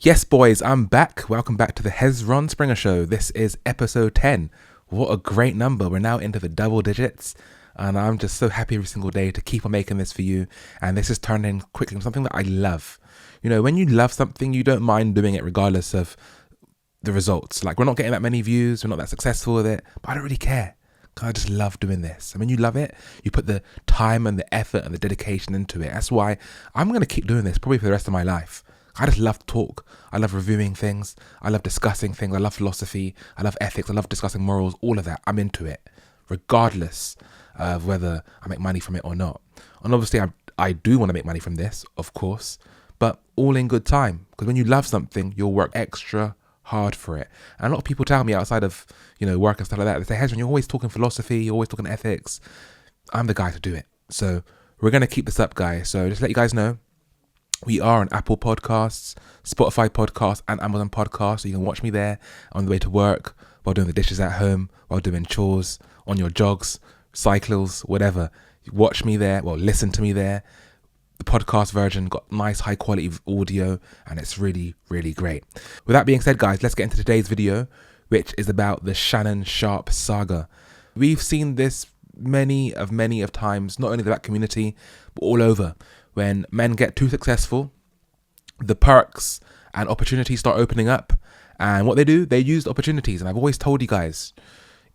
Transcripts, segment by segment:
Yes, boys, I'm back. Welcome back to the Hezron Springer Show. This is episode 10. What a great number. We're now into the double digits. And I'm just so happy every single day to keep on making this for you. And this is turning quickly into something that I love. You know, when you love something, you don't mind doing it regardless of the results. Like, we're not getting that many views. We're not that successful with it. But I don't really care. I just love doing this. I mean, you love it. You put the time and the effort and the dedication into it. That's why I'm going to keep doing this probably for the rest of my life. I just love talk. I love reviewing things. I love discussing things. I love philosophy. I love ethics. I love discussing morals. All of that. I'm into it, regardless of whether I make money from it or not. And obviously, I do want to make money from this, of course, but all in good time. Because when you love something, you'll work extra hard for it. And a lot of people tell me outside of, work and stuff like that, they say, Hezron, you're always talking philosophy. You're always talking ethics. I'm the guy to do it. So we're going to keep this up, guys. So just to let you guys know, we are on Apple Podcasts, Spotify Podcasts, and Amazon Podcasts. So you can watch me there on the way to work, while doing the dishes at home, while doing chores, on your jogs, cycles, whatever. You watch me there, listen to me there. The podcast version got nice high quality audio, and it's really, really great. With that being said, guys, let's get into today's video, which is about the Shannon Sharpe saga. We've seen this many of times, not only the black community, but all over. When men get too successful, the perks and opportunities start opening up. And what they do, they use the opportunities. And I've always told you guys,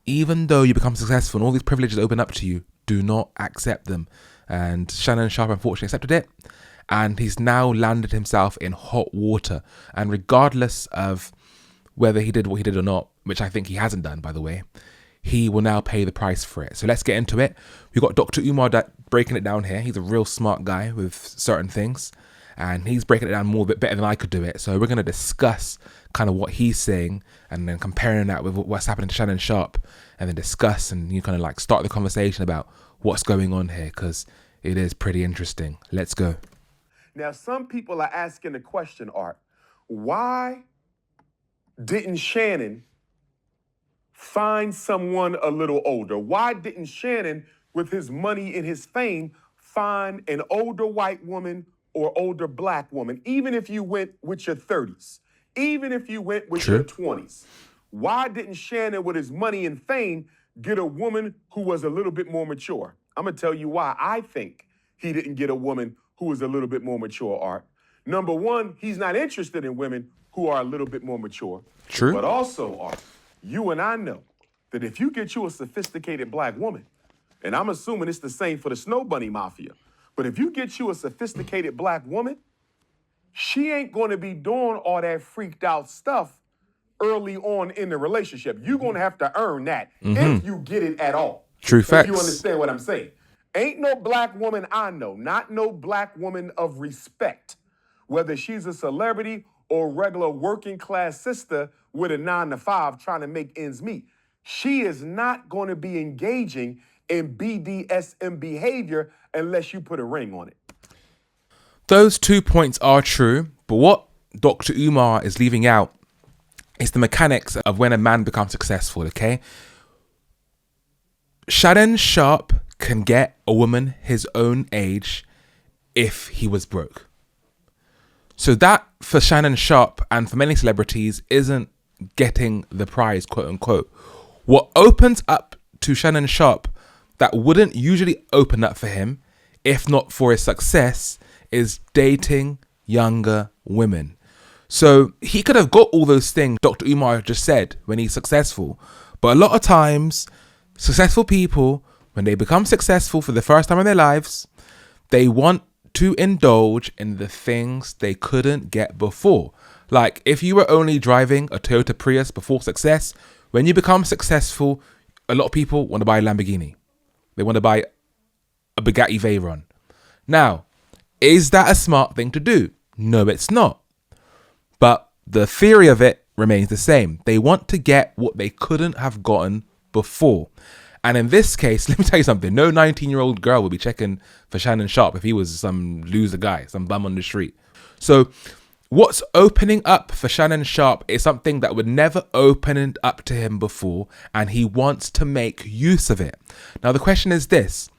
even though you become successful and all these privileges open up to you, do not accept them. And Shannon Sharpe unfortunately accepted it. And he's now landed himself in hot water. And regardless of whether he did what he did or not, which I think he hasn't done, by the way, he will now pay the price for it. So let's get into it. We've got Dr. Umar breaking it down here. He's a real smart guy with certain things, and he's breaking it down more a bit better than I could do it. So we're going to discuss kind of what he's saying and then comparing that with what's happening to Shannon Sharpe, and then discuss and you kind of like start the conversation about what's going on here, because it is pretty interesting. Let's go. Now, some people are asking the question, Art, why didn't Shannon find someone a little older? Why didn't Shannon, with his money and his fame, find an older white woman or older black woman, even if you went with your 30s, even if you went with your 20s? Why didn't Shannon, with his money and fame, get a woman who was a little bit more mature? I'm going to tell you why I think he didn't get a woman who was a little bit more mature, Art. Number one, he's not interested in women who are a little bit more mature. True. But also, Art, you and I know that if you get you a sophisticated black woman, and I'm assuming it's the same for the Snow Bunny Mafia, but if you get you a sophisticated black woman, she ain't going to be doing all that freaked out stuff early on in the relationship. You're going to have to earn that if you get it at all. True facts. If you understand what I'm saying. Ain't no black woman I know, not no black woman of respect, whether she's a celebrity or regular working class sister with a 9-to-5 trying to make ends meet. She is not going to be engaging in BDSM behavior unless you put a ring on it. Those 2 points are true, but what Dr. Umar is leaving out is the mechanics of when a man becomes successful, okay? Shannon Sharpe can get a woman his own age if he was broke. So that, for Shannon Sharpe and for many celebrities, isn't getting the prize, quote unquote. What opens up to Shannon Sharpe that wouldn't usually open up for him, if not for his success, is dating younger women. So he could have got all those things Dr. Umar just said when he's successful. But a lot of times, successful people, when they become successful for the first time in their lives, they want to indulge in the things they couldn't get before. Like, if you were only driving a Toyota Prius before success, when you become successful, a lot of people want to buy a Lamborghini. They want to buy a Bugatti Veyron. Now, is that a smart thing to do? No, it's not. But the theory of it remains the same. They want to get what they couldn't have gotten before. And in this case, let me tell you something. No 19-year-old girl would be checking for Shannon Sharpe if he was some loser guy, some bum on the street. So what's opening up for Shannon Sharpe is something that would never open up to him before, and he wants to make use of it. Now, the question is this.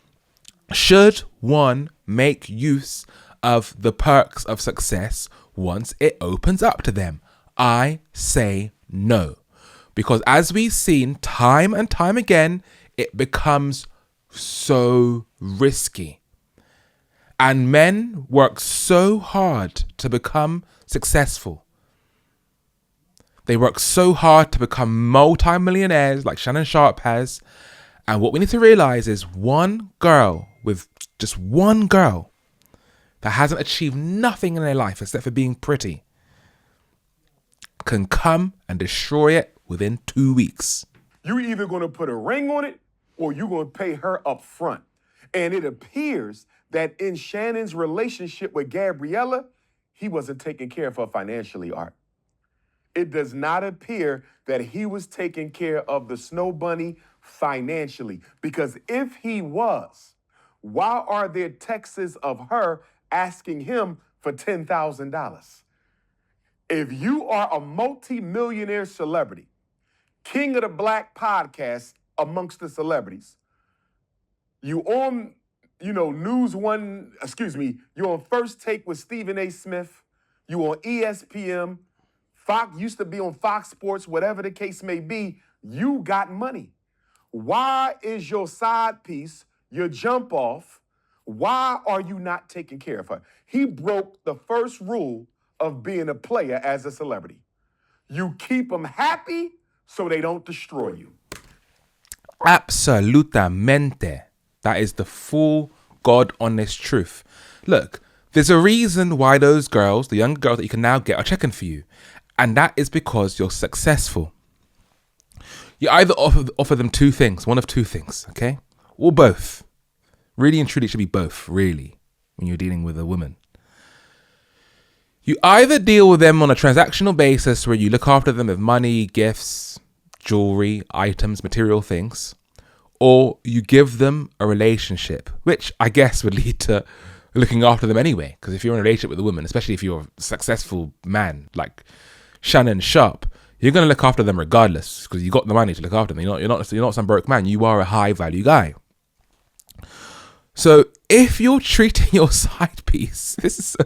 Should one make use of the perks of success once it opens up to them. I say no. Because as we've seen time and time again, it becomes so risky. And men work so hard to become successful. They work so hard to become multi-millionaires like Shannon Sharpe has. And what we need to realize is one girl that hasn't achieved nothing in their life except for being pretty can come and destroy it within 2 weeks. You either going to put a ring on it or you're going to pay her up front. And it appears that in Shannon's relationship with Gabriella, he wasn't taking care of her financially, Art. It does not appear that he was taking care of the Snow Bunny financially. Because if he was, why are there texts of her asking him for $10,000? If you are a multi-millionaire celebrity, king of the black podcast amongst the celebrities, you on, you're on First Take with Stephen A. Smith, you on ESPN, Fox, used to be on Fox Sports, whatever the case may be, you got money. Why is your side piece, your jump off, why are you not taking care of her? He broke the first rule of being a player as a celebrity. You keep them happy so they don't destroy you. Absolutamente. That is the full God honest truth. Look, there's a reason why those girls, the younger girls that you can now get, are checking for you. And that is because you're successful. You either offer them two things, one of two things, okay? Or both. Really and truly, it should be both, really, when you're dealing with a woman. You either deal with them on a transactional basis where you look after them with money, gifts, jewelry, items, material things, or you give them a relationship, which I guess would lead to looking after them anyway. Because if you're in a relationship with a woman, especially if you're a successful man like Shannon Sharpe, you're going to look after them regardless because you got the money to look after them. You're not some broke man. You are a high value guy. So if you're treating your side piece, this is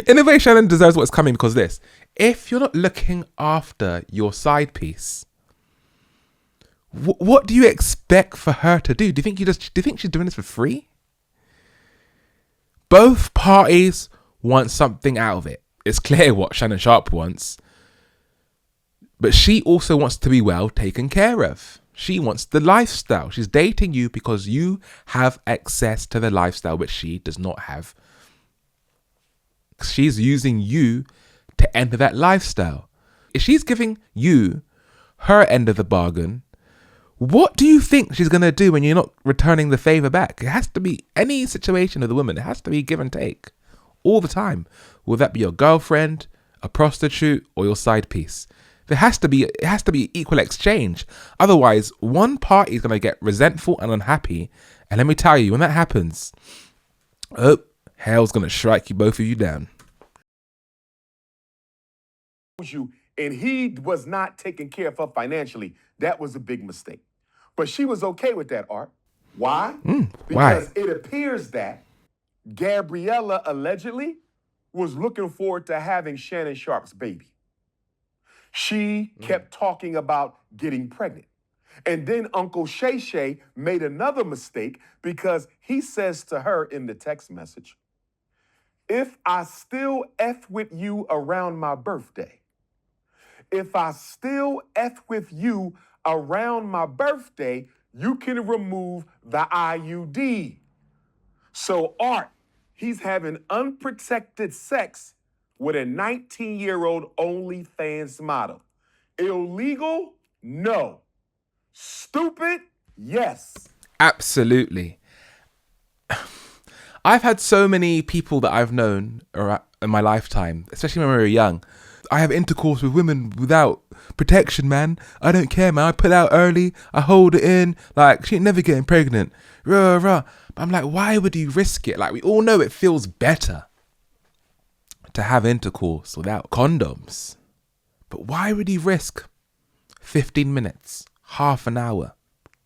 in a way, Shannon deserves what's coming because this. If you're not looking after your side piece, what do you expect for her to do? Do you think she's doing this for free? Both parties want something out of it. It's clear what Shannon Sharpe wants, but she also wants to be well taken care of. She wants the lifestyle. She's dating you because you have access to the lifestyle which she does not have. She's using you to enter that lifestyle. If she's giving you her end of the bargain, what do you think she's going to do when you're not returning the favor back? It has to be any situation with a woman. It has to be give and take all the time. Will that be your girlfriend, a prostitute, or your side piece? It has to be equal exchange. Otherwise, one party is going to get resentful and unhappy. And let me tell you, when that happens, hell's going to strike you, both of you down. And he was not taking care of her financially. That was a big mistake. But she was okay with that, Art. Why? Because it appears that Gabriella allegedly was looking forward to having Shannon Sharpe's baby. She kept talking about getting pregnant. And then Uncle Shay Shay made another mistake because he says to her in the text message, if I still F with you around my birthday, if I still F with you around my birthday, you can remove the IUD. So Art, he's having unprotected sex with a 19-year-old OnlyFans model. Illegal? No. Stupid? Yes. Absolutely. I've had so many people that I've known in my lifetime, especially when we were young. I have intercourse with women without protection, man. I don't care, man. I put out early. I hold it in. Like, she ain't never getting pregnant. Rah, rah. But I'm like, why would you risk it? Like, we all know it feels better to have intercourse without condoms. But why would you risk 15 minutes, half an hour,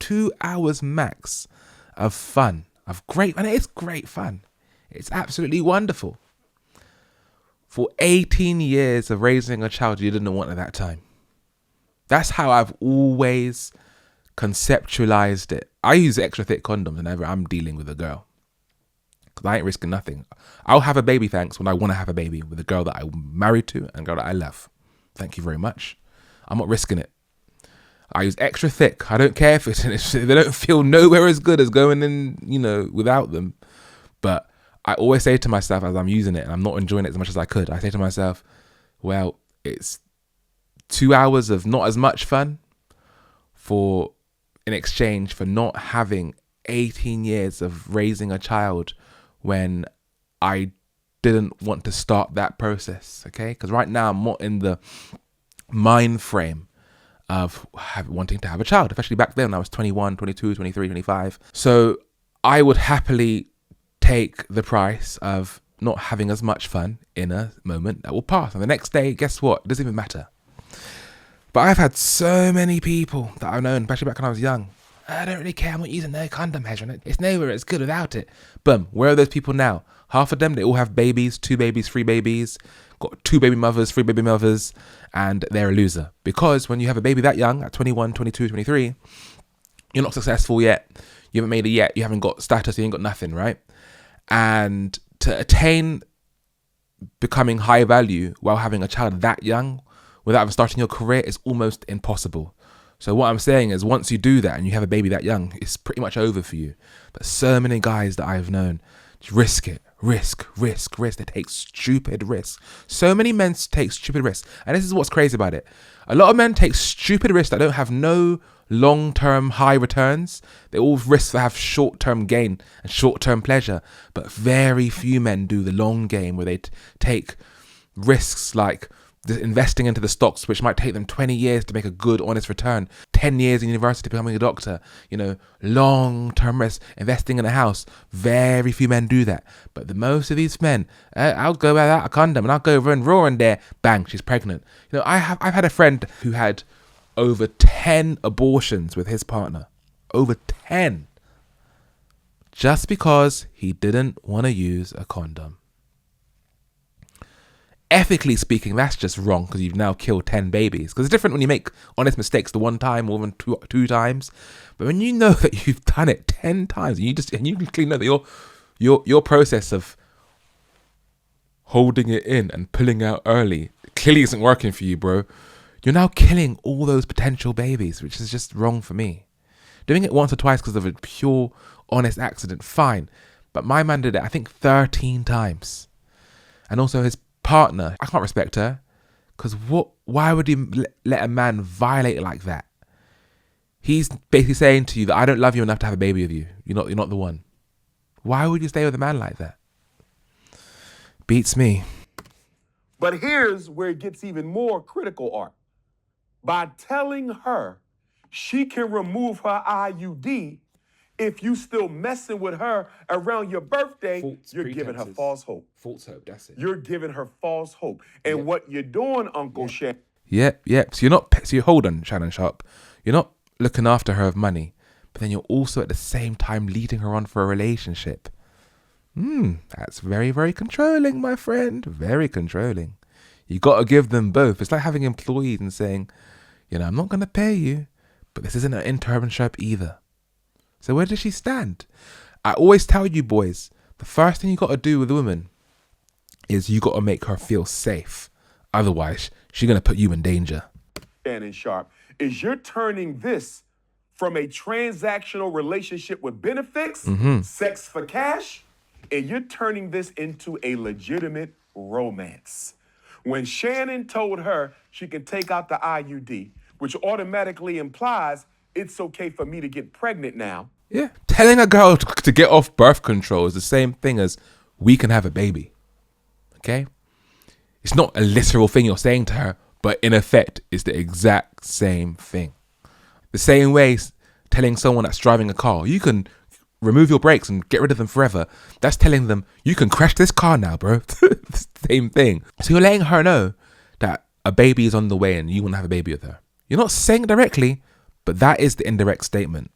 2 hours max of fun, of great, and it is great fun. It's absolutely wonderful. for 18 years of raising a child you didn't want at that time. That's how I've always conceptualized it. I use extra thick condoms whenever I'm dealing with a girl, because I ain't risking nothing. I'll have a baby, thanks, when I want to have a baby with a girl that I'm married to and a girl that I love. Thank you very much. I'm not risking it. I use extra thick. I don't care if they don't feel nowhere as good as going in, without them. But I always say to myself as I'm using it and I'm not enjoying it as much as I could, I say to myself, well, it's 2 hours of not as much fun in exchange for not having 18 years of raising a child when I didn't want to start that process, okay? Because right now I'm not in the mind frame of wanting to have a child, especially back then when I was 21, 22, 23, 25. So I would happily take the price of not having as much fun in a moment that will pass. And the next day, guess what? It doesn't even matter. But I've had so many people that I've known, especially back when I was young. I don't really care. I'm not using no condom, Hezron. It's nowhere as good without it. Boom. Where are those people now? Half of them, they all have babies, 2 babies, 3 babies, got 2 baby mothers, 3 baby mothers, and they're a loser. Because when you have a baby that young, at 21, 22, 23, you're not successful yet. You haven't made it yet. You haven't got status. You ain't got nothing, right? And to attain becoming high value while having a child that young, without even starting your career, is almost impossible. So what I'm saying is, once you do that and you have a baby that young, it's pretty much over for you. But so many guys that I've known just risk it. Risk. They take stupid risks. So many men take stupid risks. And this is what's crazy about it. A lot of men take stupid risks that don't have no long-term high returns. They all risk to have short-term gain and short-term pleasure. But very few men do the long game where they take risks like investing into the stocks, which might take them 20 years to make a good, honest return, 10 years in university becoming a doctor, long-term risk, investing in a house. Very few men do that. But the most of these men, I'll go without a condom and I'll go run raw in there, bang, she's pregnant. I've had a friend who had over 10 abortions with his partner. Over 10. Just because he didn't want to use a condom. Ethically speaking, that's just wrong, because you've now killed 10 babies. Because it's different when you make honest mistakes the one time or even two times. But when you know that you've done it 10 times, and you clearly know that your process of holding it in and pulling out early clearly isn't working for you, bro. You're now killing all those potential babies, which is just wrong for me. Doing it once or twice because of a pure, honest accident, fine. But my man did it, I think, 13 times. And also his partner, I can't respect her, because why would he let a man violate it like that? He's basically saying to you that I don't love you enough to have a baby with you. You're not the one. Why would you stay with a man like that? Beats me. But here's where it gets even more critical, Art. By telling her she can remove her IUD if you still messing with her around your birthday, you're giving her false hope. False hope, that's it. You're giving her false hope. And what you're doing, Uncle Shannon. Yep. So hold on, Shannon Sharpe. You're not looking after her of money, but then you're also at the same time leading her on for a relationship. That's very, very controlling, my friend. Very controlling. You got to give them both. It's like having employees and saying, I'm not going to pay you, but this isn't an internship either. So where does she stand? I always tell you boys, the first thing you got to do with a woman is you got to make her feel safe. Otherwise, she's going to put you in danger. Shannon Sharpe, is you're turning this from a transactional relationship with benefits, sex for cash, and you're turning this into a legitimate romance. When Shannon told her she can take out the IUD, which automatically implies it's okay for me to get pregnant now. Yeah, telling a girl to get off birth control is the same thing as we can have a baby. Okay? It's not a literal thing you're saying to her, but in effect, it's the exact same thing. The same way telling someone that's driving a car, you can remove your brakes and get rid of them forever. That's telling them, you can crash this car now, bro. Same thing. So you're letting her know that a baby is on the way and you want to have a baby with her. You're not saying it directly, but that is the indirect statement.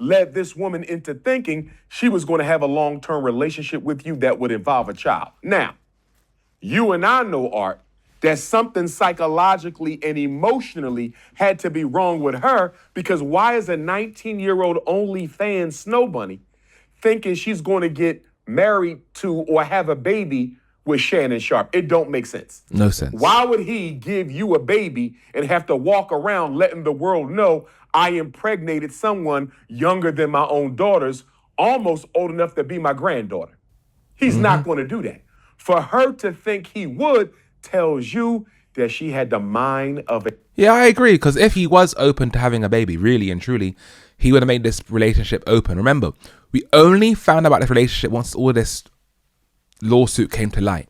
Led this woman into thinking she was going to have a long-term relationship with you that would involve a child. Now, You and I know, Art, that something psychologically and emotionally had to be wrong with her, because why is a 19-year-old OnlyFans snow bunny thinking she's going to get married to or have a baby with Shannon Sharpe? It don't make sense. No sense. Why would he give you a baby and have to walk around letting the world know I impregnated someone younger than my own daughters, almost old enough to be my granddaughter? He's not going to do that. For her to think he would tells you that she had the mind of a... Yeah, I agree, because if he was open to having a baby, really and truly, he would have made this relationship open. Remember, we only found out about this relationship once all this lawsuit came to light.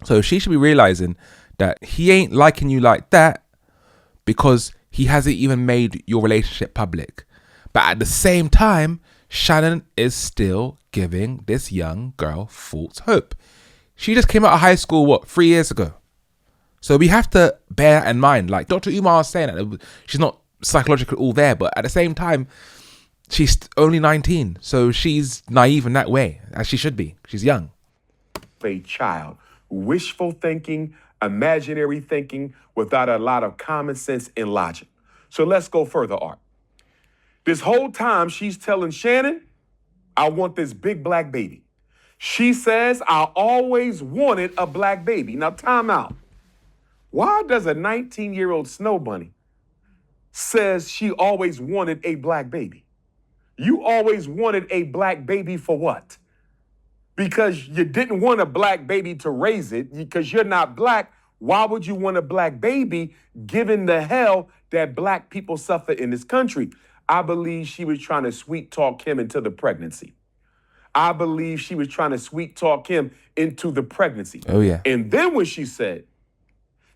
So she should be realizing that he ain't liking you like that because he hasn't even made your relationship public. But at the same time, Shannon is still giving this young girl false hope. She just came out of high school, 3 years ago? So we have to bear in mind, like Dr. Umar was saying, that she's not psychologically all there, but at the same time, she's only 19. So she's naive in that way, as she should be. She's young. A child. Wishful thinking, imaginary thinking, without a lot of common sense and logic. So let's go further, Art. This whole time she's telling Shannon, I want this big black baby. She says, I always wanted a black baby. Now, time out. Why does a 19-year-old snow bunny says she always wanted a black baby? You always wanted a black baby for what? Because you didn't want a black baby to raise it, because you're not black. Why would you want a black baby given the hell that black people suffer in this country? I believe she was trying to sweet talk him into the pregnancy. I believe she was trying to sweet talk him into the pregnancy. Oh, yeah. And then when she said,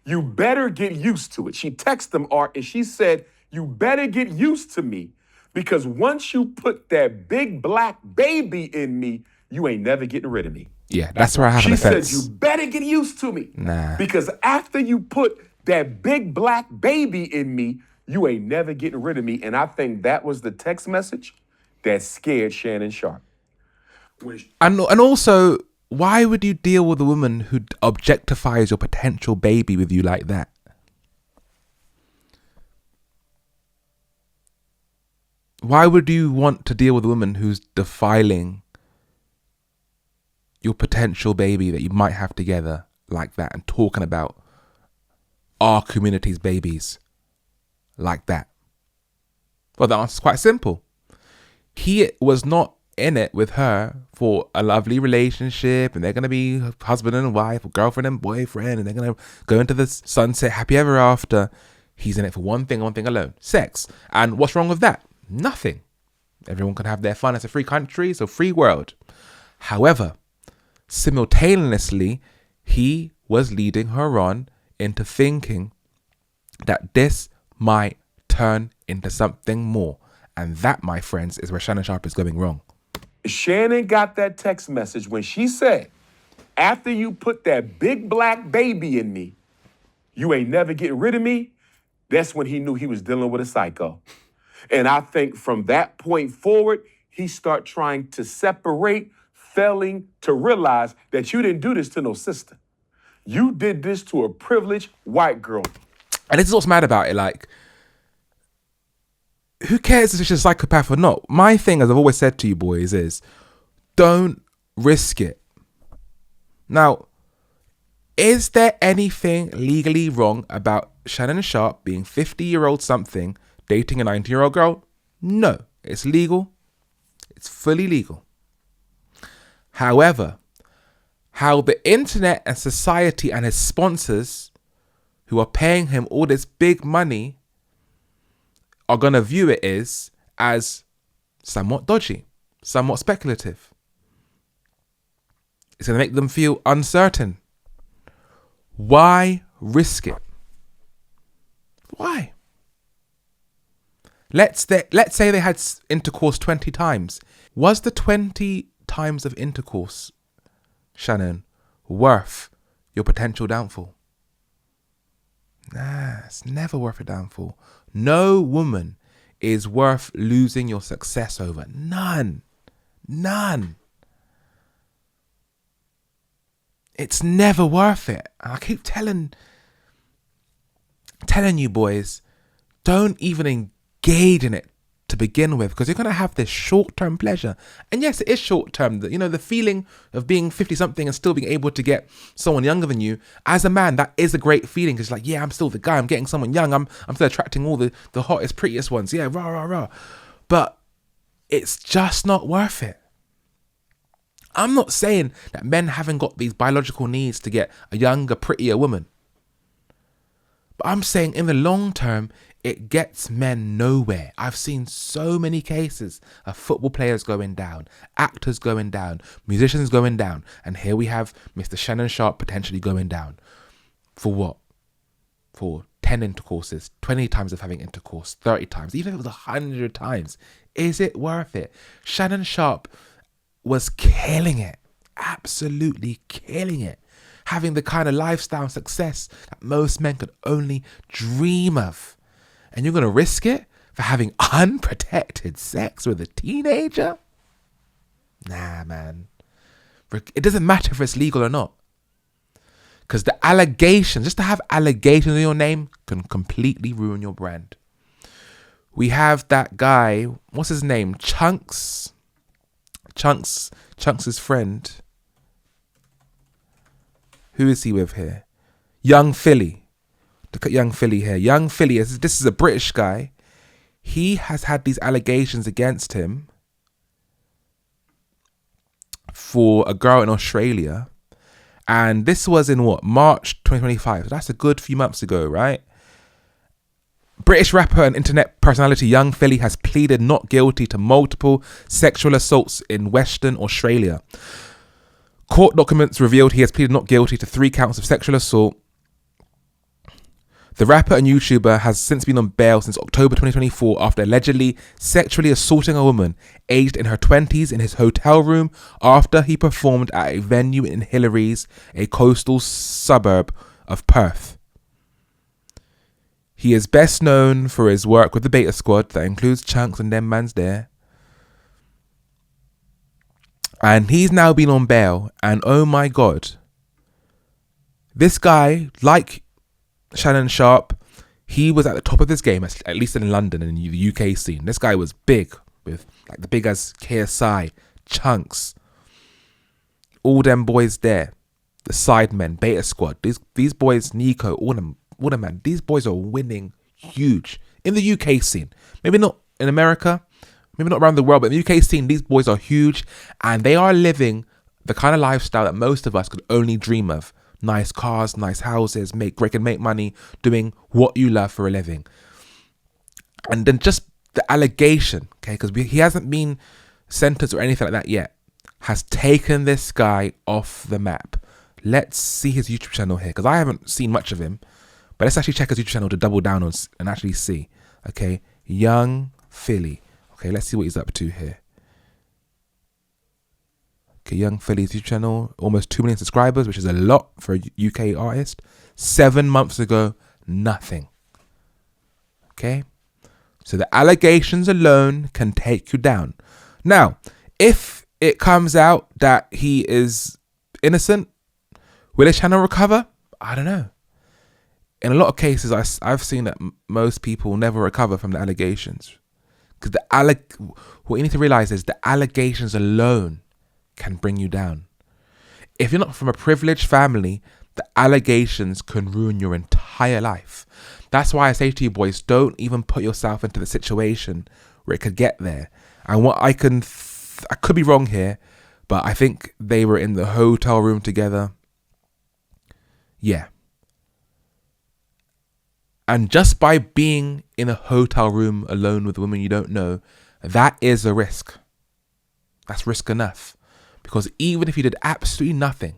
you better get used to it, she texted him, Art, and she said, you better get used to me, because once you put that big black baby in me, you ain't never getting rid of me. Yeah, that's where I have an offense. She said, you better get used to me. Nah. Because after you put that big black baby in me, you ain't never getting rid of me. And I think that was the text message that scared Shannon Sharpe. And also, why would you deal with a woman who objectifies your potential baby with you like that? Why would you want to deal with a woman who's defiling your potential baby that you might have together like that, and talking about our community's babies like that? Well, the answer's quite simple. He was not in it with her for a lovely relationship, and they're going to be husband and wife, or girlfriend and boyfriend, and they're going to go into the sunset happy ever after. He's in it for one thing alone: sex. And what's wrong with that? Nothing. Everyone can have their fun. It's a free country, so free world. However, simultaneously, he was leading her on into thinking that this might turn into something more. And that, my friends, is where Shannon Sharpe is going wrong. Shannon got that text message when she said, after you put that big black baby in me, you ain't never getting rid of me. That's when he knew he was dealing with a psycho. And I think from that point forward, he started trying to separate, failing to realize that you didn't do this to no sister. You did this to a privileged white girl. And this is what's mad about it. Like, who cares if she's a psychopath or not? My thing, as I've always said to you boys, is don't risk it. Now, is there anything legally wrong about Shannon Sharpe being 50-year-old something, dating a 19-year-old girl? No, it's legal. It's fully legal. However, how the internet and society and his sponsors, who are paying him all this big money, are going to view it is as somewhat dodgy, somewhat speculative. It's going to make them feel uncertain. Why risk it? Why? Let's say they had intercourse 20 times. Was the 20 times of intercourse, Shannon, worth your potential downfall? Nah, it's never worth a downfall. No woman is worth losing your success over. None. It's never worth it. And I keep telling you boys, don't even engage in it to begin with, because you're going to have this short-term pleasure. And yes, it is short-term. The feeling of being 50 something and still being able to get someone younger than you, as a man, that is a great feeling. It's like, yeah, I'm still the guy, I'm getting someone young, I'm still attracting all the hottest, prettiest ones. Yeah, rah, rah, rah. But it's just not worth it. I'm not saying that men haven't got these biological needs to get a younger, prettier woman. But I'm saying in the long term, it gets men nowhere. I've seen so many cases of football players going down, actors going down, musicians going down. And here we have Mr. Shannon Sharpe potentially going down. For what? For 10 intercourses, 20 times of having intercourse, 30 times, even if it was 100 times. Is it worth it? Shannon Sharpe was killing it. Absolutely killing it. Having the kind of lifestyle and success that most men could only dream of. And you're going to risk it for having unprotected sex with a teenager? Nah, man. It doesn't matter if it's legal or not. Because the allegations, just to have allegations in your name, can completely ruin your brand. We have that guy, what's his name? Chunks' friend. Who is he with here? Young Philly. Look at Young Philly here. Young Philly, this is a British guy. He has had these allegations against him for a girl in Australia. And this was in March 2025. So that's a good few months ago, right? British rapper and internet personality Young Philly has pleaded not guilty to multiple sexual assaults in Western Australia. Court documents revealed he has pleaded not guilty to 3 counts of sexual assault. The rapper and YouTuber has since been on bail since October 2024 after allegedly sexually assaulting a woman aged in her 20s in his hotel room after he performed at a venue in Hillary's, a coastal suburb of Perth. He is best known for his work with the Beta Squad that includes Chunks and them mans there. And he's now been on bail, and oh my God, this guy, like Shannon Sharpe, he was at the top of his game, at least in London and in the UK scene. This guy was big, with like the big as KSI, Chunks, all them boys there, the Sidemen, Beta Squad, these boys, Nico, all them man. These boys are winning huge in the UK scene. Maybe not in America, maybe not around the world, but in the UK scene, these boys are huge, and they are living the kind of lifestyle that most of us could only dream of. Nice cars, nice houses, make money, doing what you love for a living. And then just the allegation, okay, because he hasn't been sentenced or anything like that yet, has taken this guy off the map. Let's see his YouTube channel here, because I haven't seen much of him. But let's actually check his YouTube channel to double down on and actually see. Okay, Young Philly. Okay, let's see what he's up to here. Okay, Young Philly's YouTube channel, almost 2 million subscribers, which is a lot for a UK artist. 7 months ago, nothing. Okay, so the allegations alone can take you down. Now, if it comes out that he is innocent, will his channel recover? I don't know. In a lot of cases, I've seen that most people never recover from the allegations. Because what you need to realize is the allegations alone can bring you down. If you're not from a privileged family, the allegations can ruin your entire life. That's why I say to you boys, don't even put yourself into the situation where it could get there. And what I could be wrong here, but I think they were in the hotel room together. Yeah. And just by being in a hotel room alone with a woman you don't know, that is a risk. That's risk enough. Because even if you did absolutely nothing,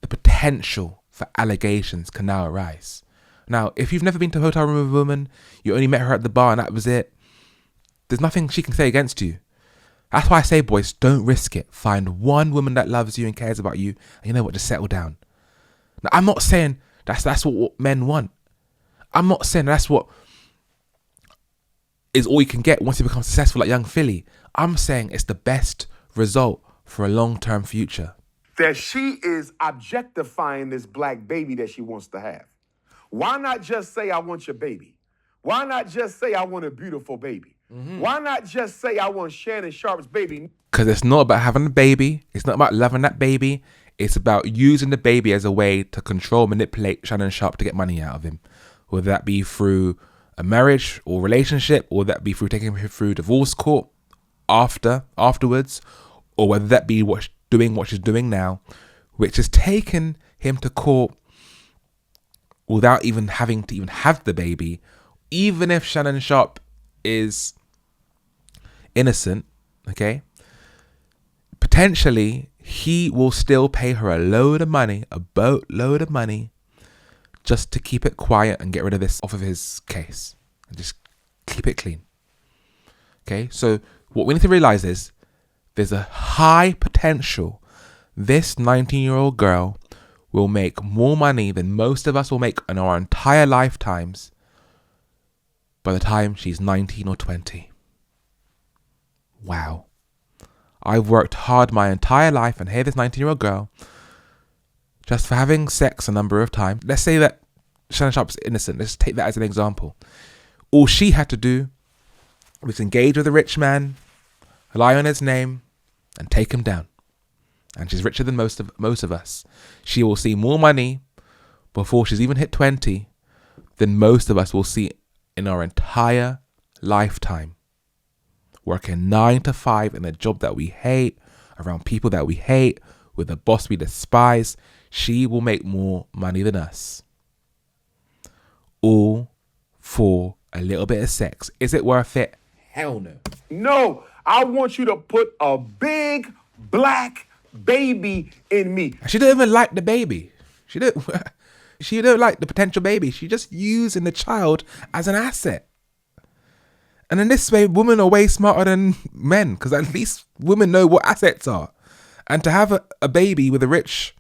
the potential for allegations can now arise. Now, if you've never been to a hotel room with a woman, you only met her at the bar and that was it, there's nothing she can say against you. That's why I say, boys, don't risk it. Find one woman that loves you and cares about you, and you know what, just settle down. Now, I'm not saying that's what men want. I'm not saying that's what is all you can get once you become successful like Young Philly. I'm saying it's the best result for a long-term future. that she is objectifying this black baby that she wants to have. Why not just say, I want your baby? Why not just say, I want a beautiful baby? Why not just say, I want Shannon Sharpe's baby? Because it's not about having a baby. It's not about loving that baby. It's about using the baby as a way to control, manipulate Shannon Sharpe to get money out of him. Whether that be through a marriage or relationship, or that be through taking him through divorce court afterwards, or whether that be what she's doing now, which is taking him to court without even having to even have the baby. Even if Shannon Sharpe is innocent, okay, potentially he will still pay her a boatload of money, just to keep it quiet and get rid of this off of his case and just keep it clean. Okay, so what we need to realize is there's a high potential this 19-year-old girl will make more money than most of us will make in our entire lifetimes by the time she's 19 or 20. Wow. I've worked hard my entire life, and here this 19-year-old girl, just for having sex a number of times. Let's say that Shannon Sharpe's innocent. Let's take that as an example. All she had to do was engage with a rich man, rely on his name, and take him down. And she's richer than most of us. She will see more money before she's even hit 20 than most of us will see in our entire lifetime. Working 9 to 5 in a job that we hate, around people that we hate, with a boss we despise, she will make more money than us. All for a little bit of sex. Is it worth it? Hell no. No, I want you to put a big black baby in me. She don't even like the baby. She don't like the potential baby. She just using the child as an asset. And in this way, women are way smarter than men, because at least women know what assets are. And to have a baby with a rich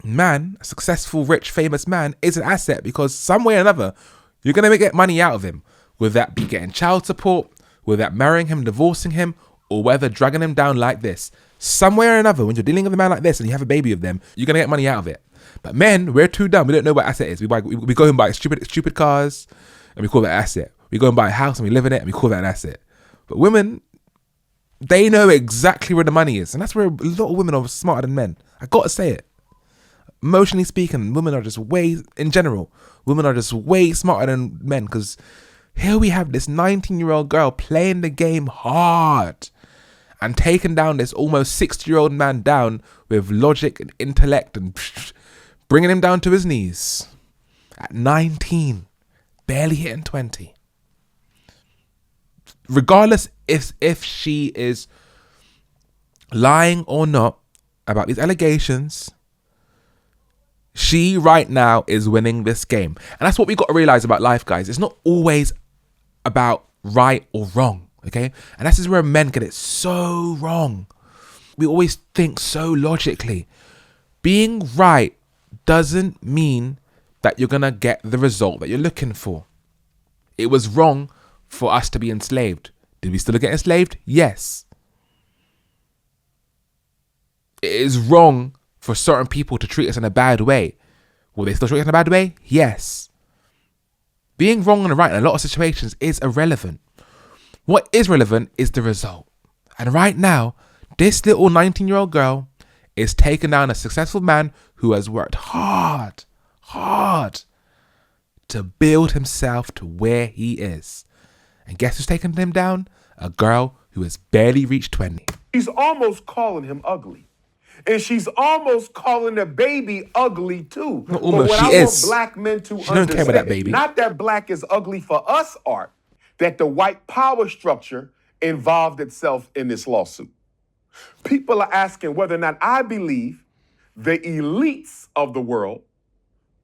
man, a successful, rich, famous man, is an asset, because some way or another, you're going to get money out of him. Whether that be getting child support, whether that marrying him, divorcing him, or whether dragging him down like this. Some way or another, when you're dealing with a man like this and you have a baby with them, you're going to get money out of it. But men, we're too dumb. We don't know what asset is. We go and buy stupid cars, and we call that asset. We go and buy a house and we live in it, and we call that an asset. But women, they know exactly where the money is. And that's where a lot of women are smarter than men. I got to say it. Emotionally speaking, women are just way smarter than men, because here we have this 19-year-old girl playing the game hard and taking down this almost 60-year-old man down with logic and intellect and bringing him down to his knees at 19, barely hitting 20. Regardless if she is lying or not about these allegations, she right now is winning this game. And that's what we got to realize about life, guys. It's not always about right or wrong, okay? And this is where men get it so wrong. We always think so logically. Being right doesn't mean that you're going to get the result that you're looking for. It was wrong for us to be enslaved. Did we still get enslaved? Yes. It is wrong for certain people to treat us in a bad way. Will they still treat us in a bad way? Yes. Being wrong and right in a lot of situations is irrelevant. What is relevant is the result. And right now, this little 19-year-old girl is taking down a successful man who has worked hard to build himself to where he is. And guess who's taking him down? A girl who has barely reached 20. She's almost calling him ugly. And she's almost calling the baby ugly too. Not almost, but what she I is. want black men to She don't care about that baby. not that black is ugly for us, Art, that the white power structure involved itself in this lawsuit. People are asking whether or not I believe the elites of the world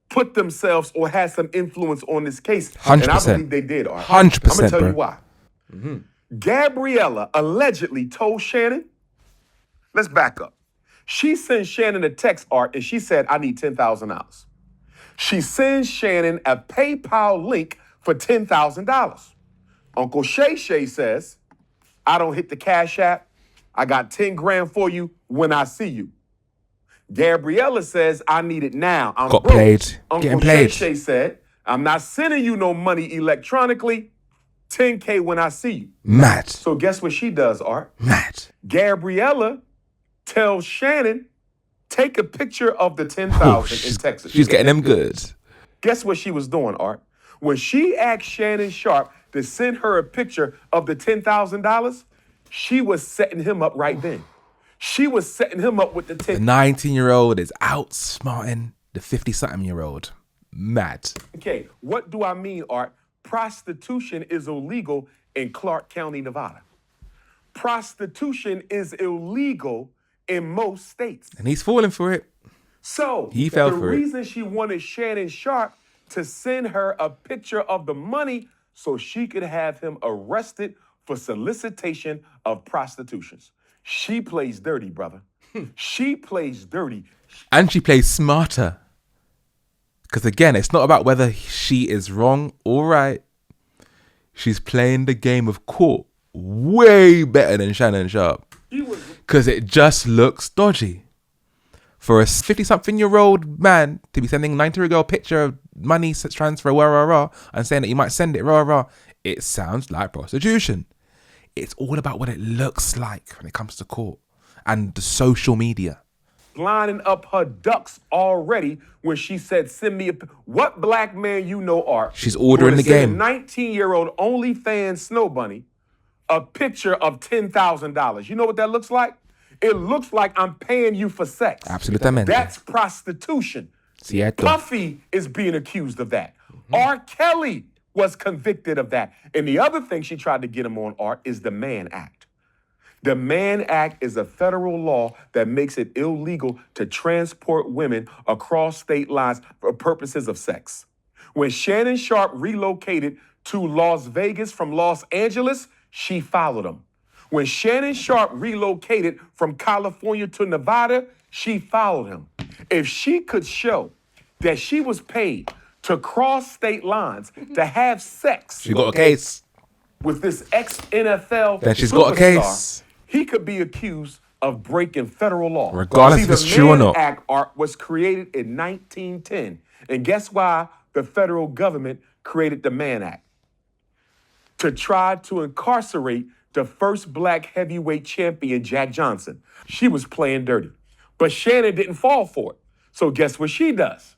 put themselves or had some influence on this case. 100%. And I believe they did, Art. 100%, I'm going to tell bro. you why. Gabriella allegedly told Shannon, let's back up. She sent Shannon a text, Art, and she said, I need $10,000. She sends Shannon a PayPal link for $10,000. Uncle Shay Shay says, I don't hit the Cash App. I got 10 grand for you when I see you. Gabriella says, I need it now. I'm Got broke. played. Uncle Getting played. Shay said, I'm not sending you no money electronically. 10K when I see you. Mad. So guess what she does, Art? Mad. Gabriella tells Shannon, take a picture of the 10,000 in Texas. She's getting them good. Guess what she was doing, Art? When she asked Shannon Sharpe to send her a picture of the $10,000, she was setting him up right then. She was setting him up with the 10. The 19-year-old is outsmarting the 50-something-year-old. Mad. Okay, what do I mean, Art? Prostitution is illegal in Clark County, Nevada. Prostitution is illegal in most states. And he's falling for it. So He fell the for it. reason she wanted Shannon Sharpe to send her a picture of the money so she could have him arrested for solicitation of prostitutions. She plays dirty, brother. She plays dirty. And she plays smarter. Because again, it's not about whether she is wrong or right. She's playing the game of court way better than Shannon Sharpe. Because it just looks dodgy. For a 50-something-year-old man to be sending 90-year-old picture of money transfer, and saying that you might send it, it sounds like prostitution. It's all about what it looks like when it comes to court and the social media. Lining up her ducks already when she said, send me what black man you know, Art? She's ordering the game. 19-year-old OnlyFans Snow Bunny a picture of $10,000. You know what that looks like? It looks like I'm paying you for sex. Absolutamente. That's prostitution. Cierto. Puffy is being accused of that. R. Kelly was convicted of that. And the other thing she tried to get him on, Art, is the Mann Act. The Mann Act is a federal law that makes it illegal to transport women across state lines for purposes of sex. When Shannon Sharpe relocated to Las Vegas from Los Angeles, she followed him. When Shannon Sharpe relocated from California to Nevada, she followed him. If she could show that she was paid to cross state lines to have sex, She got a case. with this ex-NFL Then she's got a superstar, case. he could be accused of breaking federal law. Regardless if it's the true or Mann not. Act, Art, was created in 1910. And guess why the federal government created the Mann Act? To try to incarcerate the first black heavyweight champion, Jack Johnson. She was playing dirty. But Shannon didn't fall for it. So guess what she does?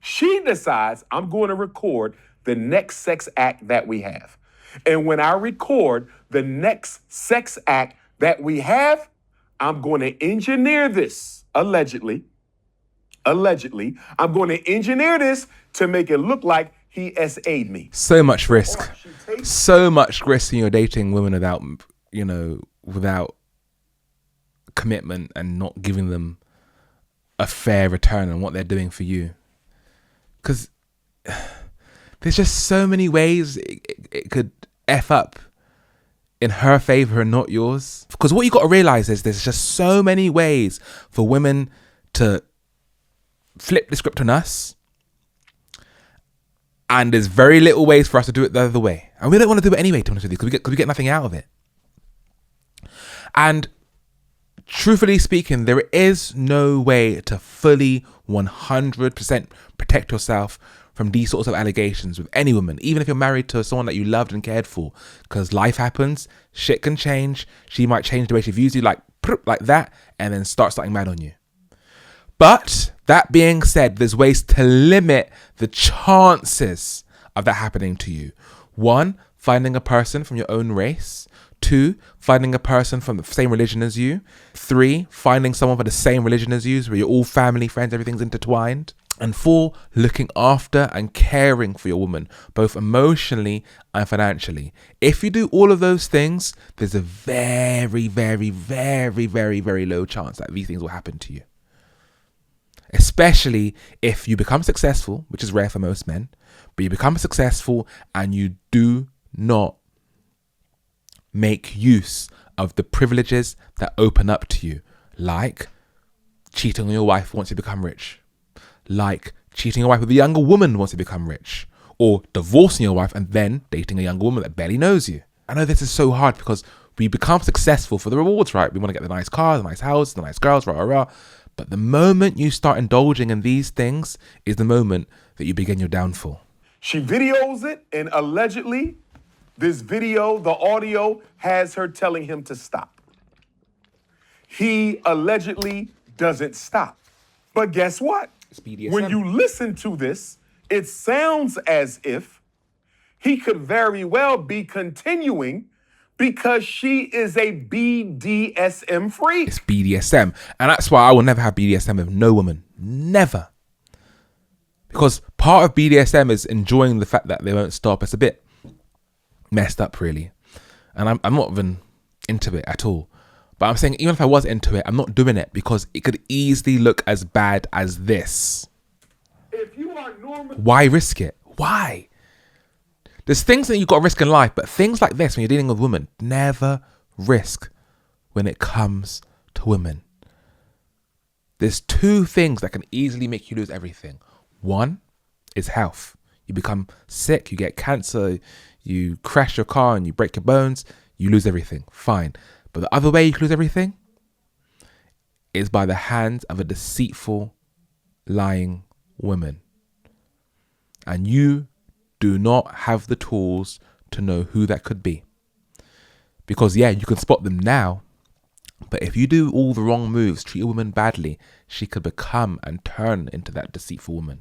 She decides, I'm going to record the next sex act that we have. And when I record the next sex act that we have, I'm going to engineer this, allegedly, I'm going to engineer this to make it look like he SA'd me. So much risk. So much risk when you're dating women without, without commitment and not giving them a fair return on what they're doing for you. Because there's just so many ways it could F up in her favor and not yours. Because what you got to realize is there's just so many ways for women to flip the script on us. And there's very little ways for us to do it the other way. And we don't want to do it anyway, to be honest with you, because we get nothing out of it. And truthfully speaking, there is no way to fully 100% protect yourself from these sorts of allegations with any woman, even if you're married to someone that you loved and cared for, because life happens, shit can change. She might change the way she views you like that, and then starting mad on you. But that being said, there's ways to limit the chances of that happening to you. 1, finding a person from your own race. 2, finding a person from the same religion as you. 3, finding someone from the same religion as you, where you're all family, friends, everything's intertwined. And 4, looking after and caring for your woman, both emotionally and financially. If you do all of those things, there's a very, very, very, very, very low chance that these things will happen to you. Especially if you become successful, which is rare for most men, but you become successful and you do not make use of the privileges that open up to you, like cheating on your wife once you become rich, like cheating on your wife with a younger woman once you become rich, or divorcing your wife and then dating a younger woman that barely knows you. I know this is so hard because we become successful for the rewards, right? We want to get the nice cars, the nice house, the nice girls, But the moment you start indulging in these things is the moment that you begin your downfall. She videos it, and allegedly, this video, the audio, has her telling him to stop. He allegedly doesn't stop. But guess what? It's BDSM. When you listen to this, it sounds as if he could very well be continuing because she is a BDSM freak. It's BDSM. And that's why I will never have BDSM with no woman. Never. Because part of BDSM is enjoying the fact that they won't stop. It's a bit messed up, really. And I'm not even into it at all. But I'm saying, even if I was into it, I'm not doing it because it could easily look as bad as this. If you are normal, Why risk it? Why? There's things that you've got to risk in life, but things like this, when you're dealing with women, never risk when it comes to women. There's two things that can easily make you lose everything. One is health. You become sick, you get cancer, you crash your car and you break your bones, you lose everything. Fine. But the other way you can lose everything is by the hands of a deceitful, lying woman. And you do not have the tools to know who that could be. Because yeah, you can spot them now, but if you do all the wrong moves, treat a woman badly, she could become and turn into that deceitful woman.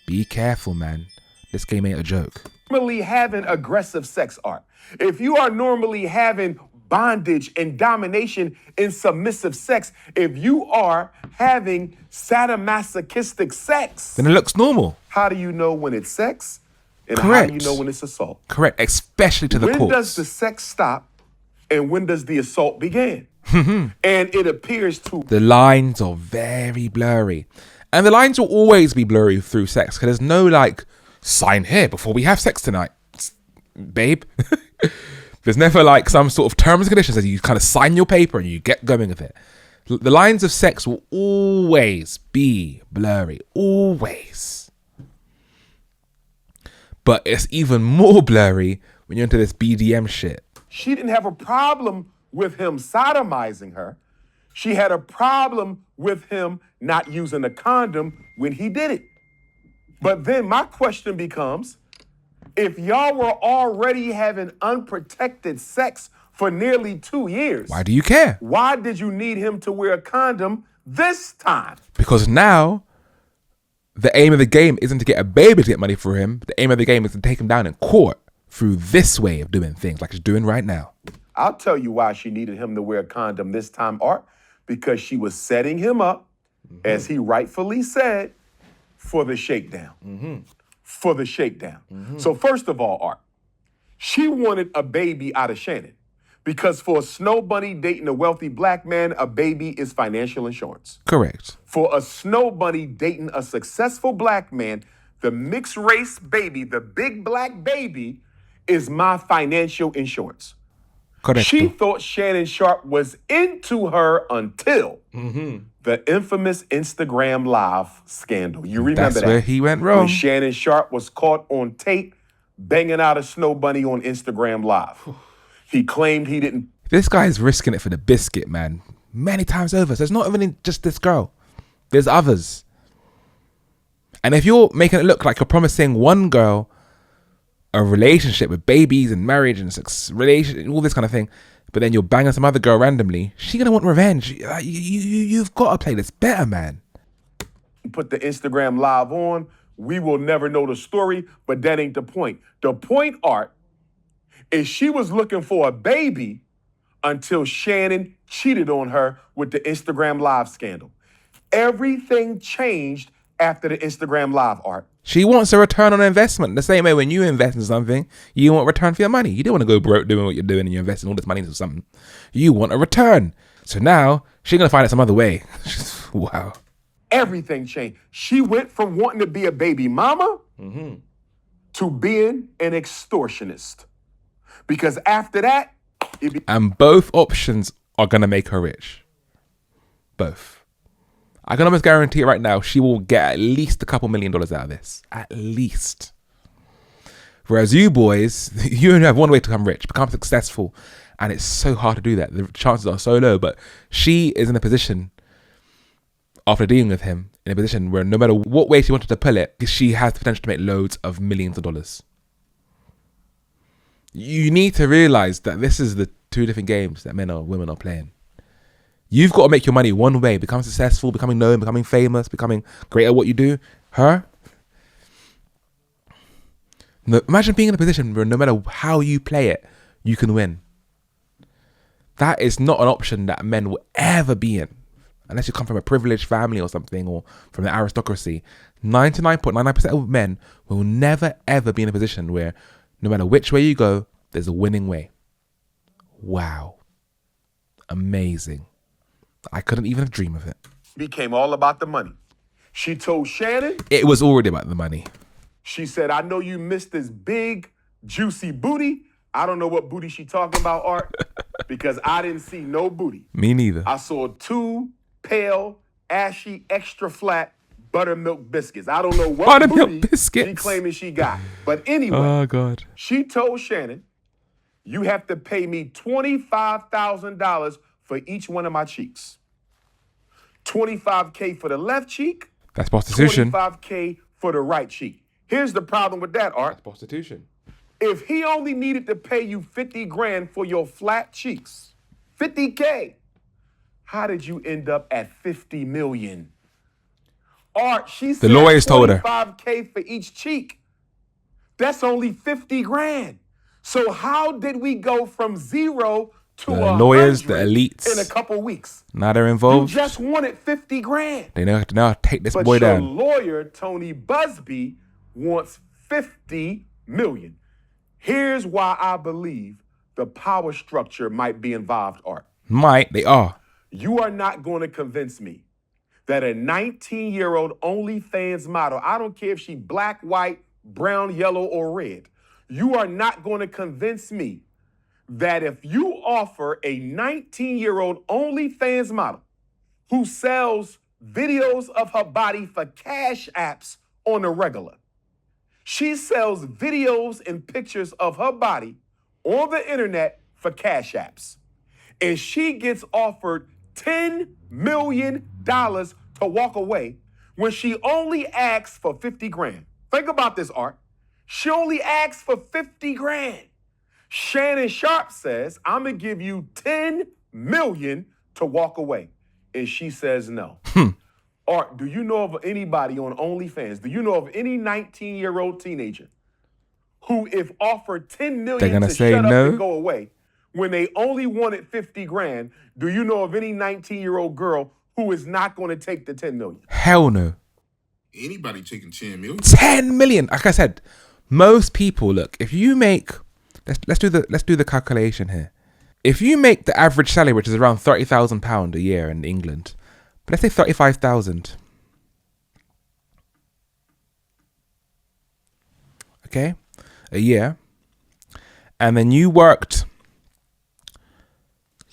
Be careful, man. This game ain't a joke. normally having aggressive sex art, if you are normally having bondage and domination in submissive sex, if you are having sadomasochistic sex, Then it looks normal. how do you know when it's sex? And Correct. how do you know when it's assault? Correct, especially to the When courts. does the sex stop and when does the assault begin? And it appears to The lines are very blurry. And the lines will always be blurry through sex because there's no like, sign here before we have sex tonight, babe. There's never like some sort of terms and conditions that you kind of sign your paper and you get going with it. The lines of sex will always be blurry, always. But it's even more blurry when you're into this BDM shit. she didn't have a problem with him sodomizing her. She had a problem with him not using a condom when he did it. But then my question becomes, if y'all were already having unprotected sex for nearly 2 years, Why do you care? why did you need him to wear a condom this time? Because now the aim of the game isn't to get a baby to get money for him. The aim of the game is to take him down in court through this way of doing things like he's doing right now. I'll tell you why she needed him to wear a condom this time, Art, because she was setting him up, as he rightfully said, for the shakedown. For the shakedown. So first of all, Art, she wanted a baby out of Shannon because for a snow bunny dating a wealthy black man, a baby is financial insurance. Correct. For a snow bunny dating a successful black man, the mixed race baby, the big black baby, is my financial insurance. Correct. She thought Shannon Sharpe was into her until the infamous Instagram Live scandal. You remember That's that? where he went When wrong. Shannon Sharpe was caught on tape banging out a snow bunny on Instagram Live. He claimed he didn't. This guy is risking it for the biscuit, man. Many times over. So it's not even just this girl. There's others. And if you're making it look like you're promising one girl a relationship with babies and marriage and relation, all this kind of thing, but then you're banging some other girl randomly, she's gonna want revenge. You've got to play this better, man. Put the Instagram Live on. We will never know the story, but that ain't the point. The point, Art, is she was looking for a baby until Shannon cheated on her with the Instagram Live scandal. Everything changed after the Instagram Live, Art. She wants a return on investment. The same way when you invest in something, you want a return for your money. You don't want to go broke doing what you're doing and you're investing all this money into something. You want a return. So now she's going to find it some other way. Wow. Everything changed. She went from wanting to be a baby mama to being an extortionist. Because after that, And both options are going to make her rich. Both. I can almost guarantee it right now, she will get at least a couple $1 million out of this. At least. Whereas you boys, you only have one way to become rich, become successful. And it's so hard to do that. The chances are so low. But she is in a position after dealing with him in a position where no matter what way she wanted to pull it, she has the potential to make loads of millions of dollars. You need to realize that this is the two different games that men or women are playing. You've got to make your money one way, become successful, becoming known, becoming famous, becoming great at what you do. Her, no, imagine being in a position where no matter how you play it, you can win. That is not an option that men will ever be in. Unless you come from a privileged family or something, or from the aristocracy. 99.99% of men will never ever be in a position where no matter which way you go, there's a winning way. Wow. Amazing. I couldn't even dream of it. Became all about the money. She told Shannon. It was already about the money. She said, I know you missed this big, juicy booty. I don't know what booty she talking about, Art, because I didn't see no booty. Me neither. I saw 2 pale, ashy, extra flat buttermilk biscuits. I don't know what Buttermilk booty biscuits. she claiming she got. But anyway, Oh, God. she told Shannon, you have to pay me $25,000 for each one of my cheeks. $25K for the left cheek. That's prostitution. $25K for the right cheek. Here's the problem with that, Art. That's prostitution. If he only needed to pay you 50 grand for your flat cheeks, 50K, how did you end up at 50 million? Art, she said The lawyers told her. 25K for each cheek. That's only 50 grand. So how did we go from 0 to The 100 lawyers, the elites. in a couple weeks? Now they're You involved. just wanted 50 grand. They know how to take this But boy your down. lawyer, Tony Busby, wants 50 million. Here's why I believe the power structure might be involved, Art. They are. You are not going to convince me that a 19-year-old OnlyFans model, I don't care if she black, white, brown, yellow, or red, you are not going to convince me that if you offer a 19-year-old OnlyFans model who sells videos of her body for cash apps on the regular, she sells videos and pictures of her body on the internet for cash apps, and she gets offered $10 million to walk away when she only asks for 50 grand. Think about this, Art. She only asks for 50 grand. Shannon Sharpe says, I'm going to give you 10 million to walk away. And she says no. Art, do you know of anybody on OnlyFans? Do you know of any 19-year-old teenager who, if offered 10 million to say shut up no? and go away, when they only wanted 50 grand, do you know of any 19-year-old girl who is not going to take the 10 million? Hell no. Anybody taking 10 million? 10 million. Like I said, most people, look, if you make, let's do the calculation here. If you make the average salary, which is around £30,000 a year in England, but let's say 35,000. Okay, a year, and then you worked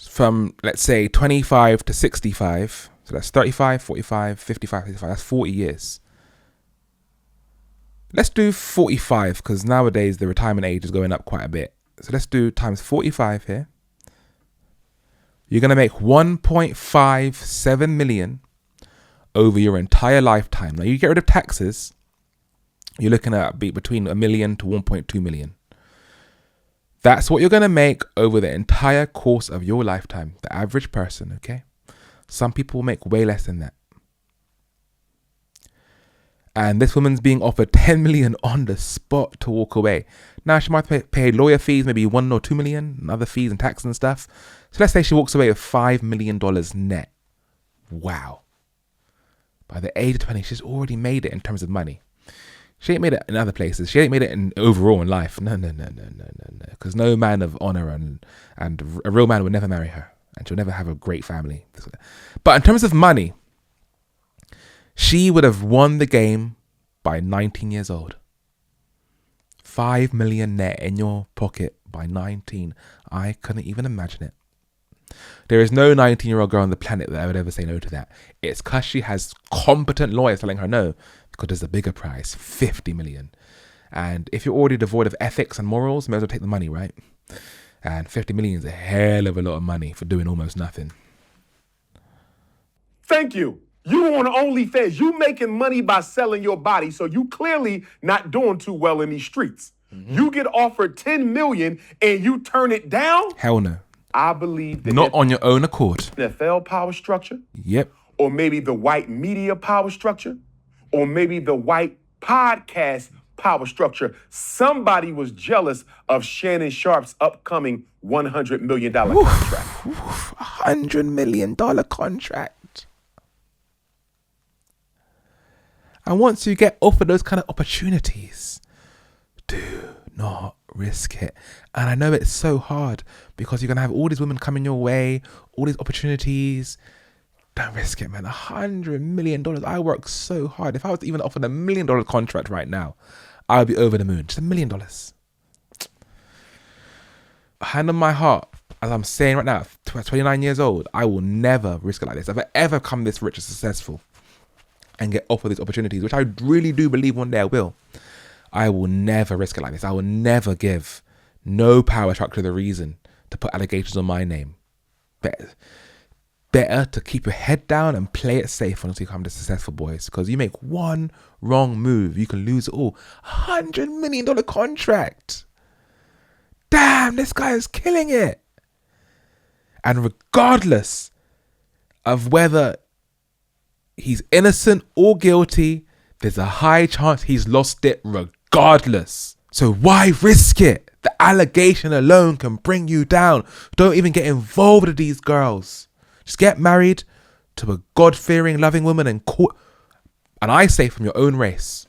from, let's say, 25 to 65. So that's 35, 45, 55, 55. That's 40 years. Let's do 45 because nowadays the retirement age is going up quite a bit. So let's do times 45 here. You're going to make 1.57 million over your entire lifetime. Now you get rid of taxes, you're looking at between $1 million to 1.2 million. That's what you're going to make over the entire course of your lifetime. The average person, okay? Some people make way less than that. And this woman's being offered 10 million on the spot to walk away. Now she might pay lawyer fees, maybe 1 or 2 million, and other fees and tax and stuff. So let's say she walks away with $5 million net. Wow. By the age of 20, she's already made it in terms of money. She ain't made it in other places. She ain't made it in overall in life. No. Because no man of honor and a real man would never marry her. And she'll never have a great family. But in terms of money, she would have won the game by 19 years old. 5 million net in your pocket by 19. I couldn't even imagine it. There is no 19-year-old girl on the planet that would ever say no to that. It's because she has competent lawyers telling her no, because there's a bigger prize, 50 million. And if you're already devoid of ethics and morals, may as well take the money, right? And 50 million is a hell of a lot of money for doing almost nothing. Thank you. You on OnlyFans. You making money by selling your body, so you clearly not doing too well in these streets. You get offered $10 million and you turn it down? Hell no. I believe that Not on your own accord. NFL power structure, Yep. or maybe the white media power structure, or maybe the white podcast power structure. Somebody was jealous of Shannon Sharpe's upcoming $100 million contract. $100 million contract. And once you get offered those kind of opportunities, do not risk it. And I know it's so hard because you're going to have all these women coming your way, all these opportunities. Don't risk it, man. $100 million. I work so hard. If I was even offered $1 million contract right now, I would be over the moon. Just $1 million. Hand on my heart, as I'm saying right now, 29 years old, I will never risk it like this. If I ever come this rich and successful and get offered these opportunities, which I really do believe one day I will never risk it like this. I will never give no power structure the reason to put allegations on my name. Better to keep your head down and play it safe until you become the successful, boys. Because you make one wrong move, you can lose it all. $100 million contract. Damn, this guy is killing it. And regardless of whether he's innocent or guilty, there's a high chance he's lost it regardless. So why risk it? The allegation alone can bring you down. Don't even get involved with these girls. Just get married to a God-fearing, loving woman and I say from your own race.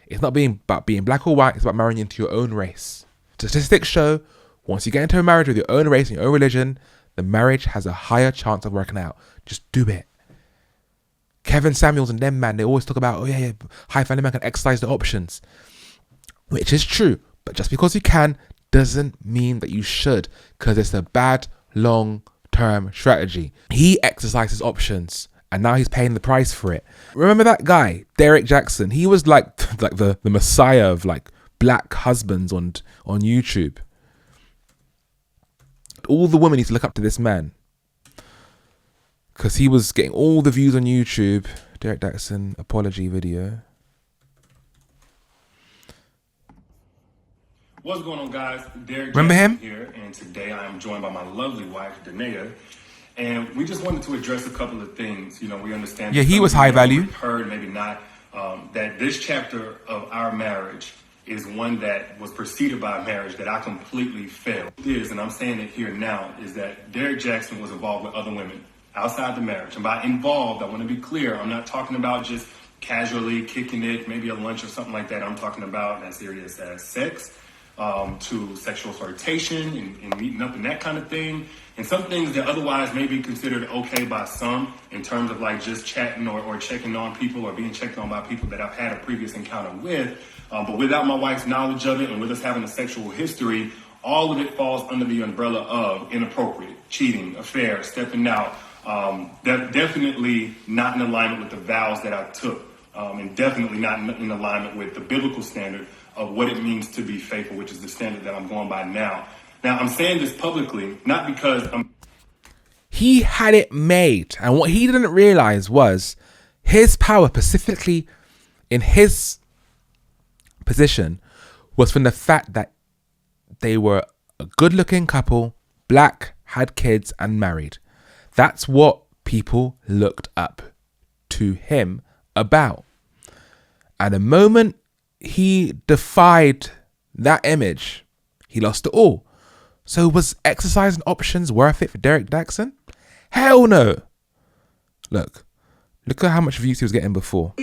It's not about being black or white. It's about marrying into your own race. Statistics show once you get into a marriage with your own race and your own religion, the marriage has a higher chance of working out. Just do it. Kevin Samuels and them, man, they always talk about, high family man can exercise the options. Which is true. But just because you can doesn't mean that you should. Because it's a bad, long-term strategy. He exercises options. And now he's paying the price for it. Remember that guy, Derrick Jaxn? He was like the messiah of like black husbands on YouTube. All the women used to look up to this man. Because he was getting all the views on YouTube. Derrick Jaxn apology video. What's going on, guys? Derrick Remember Jaxn him? Here, and today I am joined by my lovely wife, Danae. And we just wanted to address a couple of things. You know, we understand. Yeah, he was high value. Heard, maybe not. That this chapter of our marriage is one that was preceded by a marriage that I completely failed. And I'm saying it here now, is that Derrick Jaxn was involved with other women outside the marriage. And by involved, I want to be clear. I'm not talking about just casually kicking it, maybe a lunch or something like that. I'm talking about as serious as sex, to sexual flirtation and meeting up and that kind of thing. And some things that otherwise may be considered okay by some in terms of like just chatting or checking on people or being checked on by people that I've had a previous encounter with. But without my wife's knowledge of it and with us having a sexual history, all of it falls under the umbrella of inappropriate, cheating, affair, stepping out. Definitely not in alignment with the vows that I took. And definitely not in alignment with the biblical standard of what it means to be faithful, which is the standard that I'm going by now. Now, I'm saying this publicly, not because He had it made. And what he didn't realize was his power, specifically in his position, was from the fact that they were a good-looking couple, black, had kids, and married. That's what people looked up to him about. At the moment he defied that image, he lost it all. So was exercising options worth it for Derrick Jaxn? Hell no. Look at how much views he was getting before.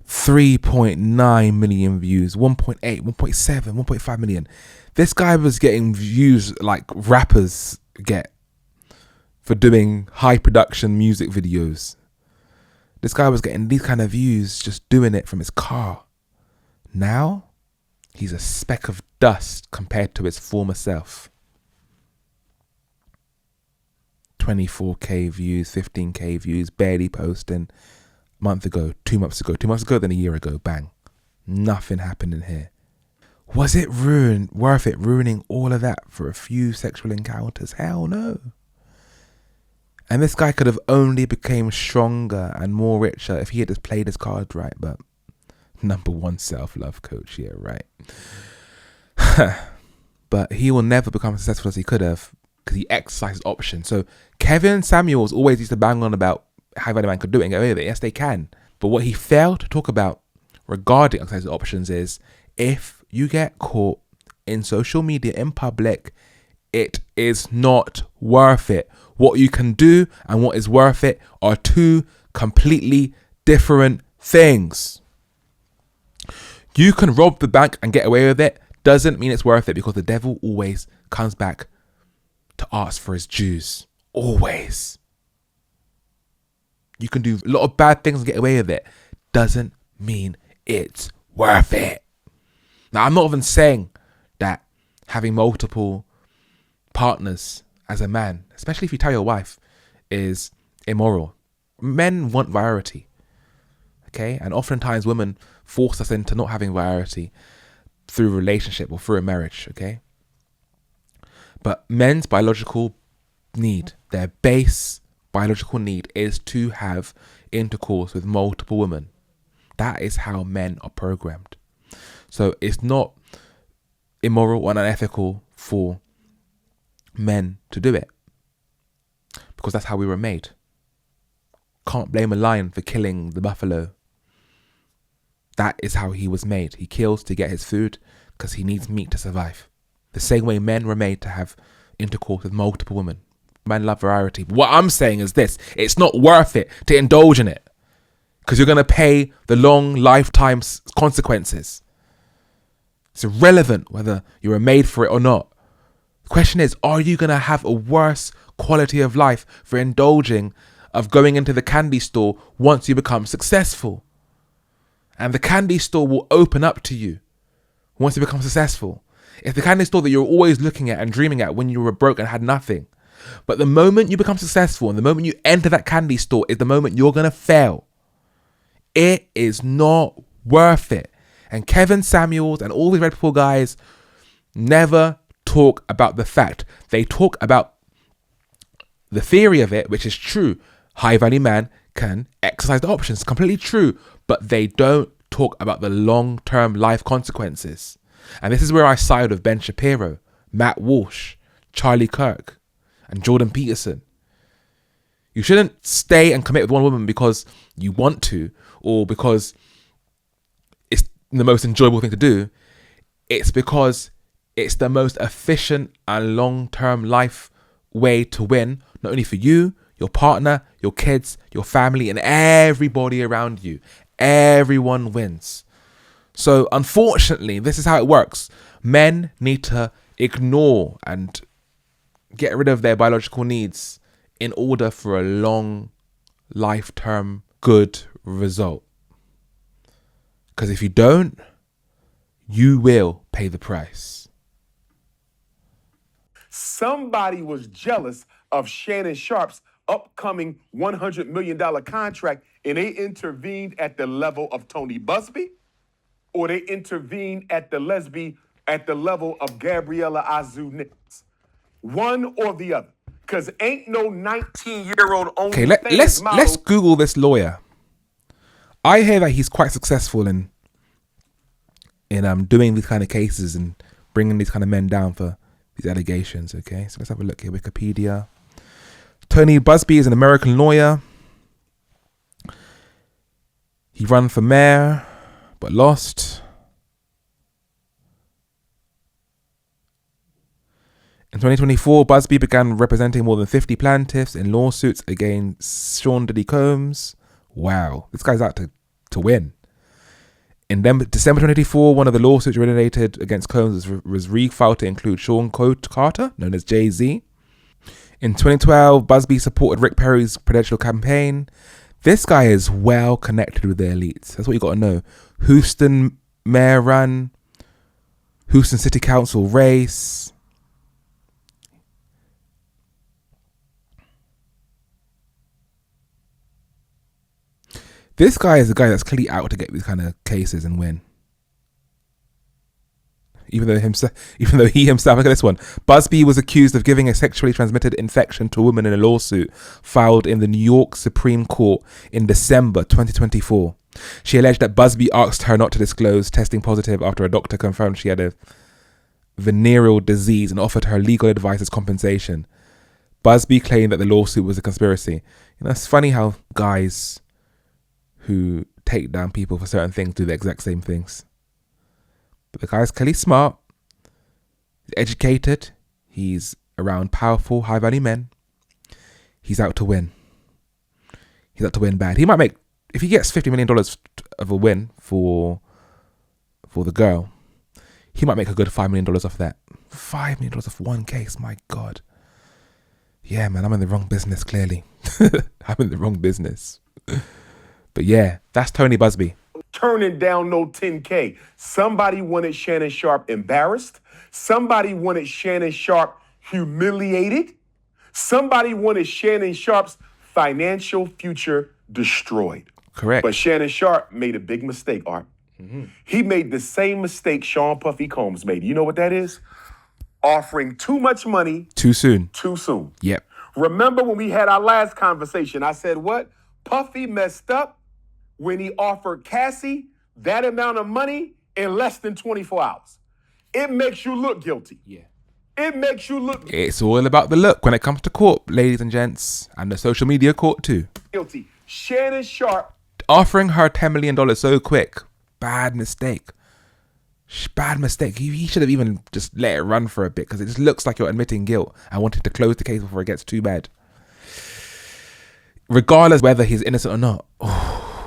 3.9 million views, 1.8, 1.7, 1.5 million. This guy was getting views like rappers get for doing high production music videos. This guy was getting these kind of views just doing it from his car. Now, he's a speck of dust compared to his former self. 24k views, 15k views, barely posting. A month ago, 2 months ago, then a year ago, bang. Nothing happened in here. Was it worth it ruining all of that for a few sexual encounters? Hell no. And this guy could have only became stronger and more richer if he had just played his cards right. But number one self-love coach, yeah, right. But he will never become as successful as he could have because he exercised options. So Kevin Samuels always used to bang on about how any man could do it and get away with it. Yes, they can. But what he failed to talk about regarding exercising options is if you get caught in social media in public, it is not worth it. What you can do and what is worth it are two completely different things. You can rob the bank and get away with it. Doesn't mean it's worth it, because the devil always comes back to ask for his dues. Always. You can do a lot of bad things and get away with it. Doesn't mean it's worth it. Now, I'm not even saying that having multiple partners as a man, especially if you tell your wife, is immoral. Men want variety. Okay? And oftentimes women force us into not having variety through a relationship or through a marriage. Okay? But men's biological need, their base biological need, is to have intercourse with multiple women. That is how men are programmed. So it's not immoral or unethical for men to do it, because that's how we were made. Can't blame a lion for killing the buffalo. That is how he was made. He kills to get his food because he needs meat to survive. The same way men were made to have intercourse with multiple women. Men love variety. What I'm saying is this: it's not worth it to indulge in it, because you're going to pay the long lifetime consequences. It's irrelevant whether you were made for it or not. The question is, are you going to have a worse quality of life for indulging of going into the candy store once you become successful? And the candy store will open up to you once you become successful. It's the candy store that you're always looking at and dreaming at when you were broke and had nothing. But the moment you become successful and the moment you enter that candy store is the moment you're going to fail. It is not worth it. And Kevin Samuels and all these Red Bull guys never talk about the fact. They talk about the theory of it, which is true. High value man can exercise the options. Completely true. But they don't talk about the long-term life consequences. And this is where I side with Ben Shapiro, Matt Walsh, Charlie Kirk, and Jordan Peterson. You shouldn't stay and commit with one woman because you want to, or because it's the most enjoyable thing to do. It's because it's the most efficient and long-term life way to win, not only for you, your partner, your kids, your family, and everybody around you. Everyone wins. So unfortunately, this is how it works. Men need to ignore and get rid of their biological needs in order for a long life-term good result. Because if you don't, you will pay the price. Somebody was jealous of Shannon Sharpe's upcoming $100 million contract, and they intervened at the level of Tony Busby, or they intervened at the level of Gabriella Azu-Nichols. One or the other. Because ain't no 19-year-old only. Okay, let's Google this lawyer. I hear that he's quite successful in doing these kind of cases and bringing these kind of men down for these allegations. Okay, so let's have a look here. Wikipedia. Tony Busby is an American lawyer. He ran for mayor, but lost. In 2024, Busby began representing more than 50 plaintiffs in lawsuits against Sean Diddy Combs. Wow, this guy's out to win. In December 2024, one of the lawsuits originated against Combs was refiled to include Sean Carter, known as Jay-Z. In 2012, Busby supported Rick Perry's presidential campaign. This guy is well connected with the elites. That's what you got to know. Houston mayor run, Houston City Council race. This guy is the guy that's clearly out to get these kind of cases and win. even though he himself, look at this one. Busby was accused of giving a sexually transmitted infection to a woman in a lawsuit filed in the New York Supreme Court in December 2024. She alleged that Busby asked her not to disclose testing positive after a doctor confirmed she had a venereal disease and offered her legal advice as compensation. Busby claimed that the lawsuit was a conspiracy. It's funny how guys who take down people for certain things do the exact same things. But the guy's clearly smart, he's educated, he's around powerful, high-value men. He's out to win. He's out to win bad. He might make, if he gets $50 million of a win for the girl, he might make a good $5 million off that. $5 million off one case, my God. Yeah, man, I'm in the wrong business, clearly. I'm in the wrong business. But yeah, that's Tony Busby. Turning down no 10K. Somebody wanted Shannon Sharpe embarrassed. Somebody wanted Shannon Sharpe humiliated. Somebody wanted Shannon Sharpe's financial future destroyed. Correct. But Shannon Sharpe made a big mistake, Art. Mm-hmm. He made the same mistake Sean Puffy Combs made. You know what that is? Offering too much money. Too soon. Too soon. Yep. Remember when we had our last conversation, I said what? Puffy messed up when he offered Cassie that amount of money in less than 24 hours. It makes you look guilty. Yeah. It makes you look It's all about the look when it comes to court, ladies and gents, and the social media court too. guilty. Shannon Sharpe. Offering her $10 million so quick. Bad mistake. Bad mistake. He should have even just let it run for a bit because it just looks like you're admitting guilt and wanting to close the case before it gets too bad. Regardless whether he's innocent or not.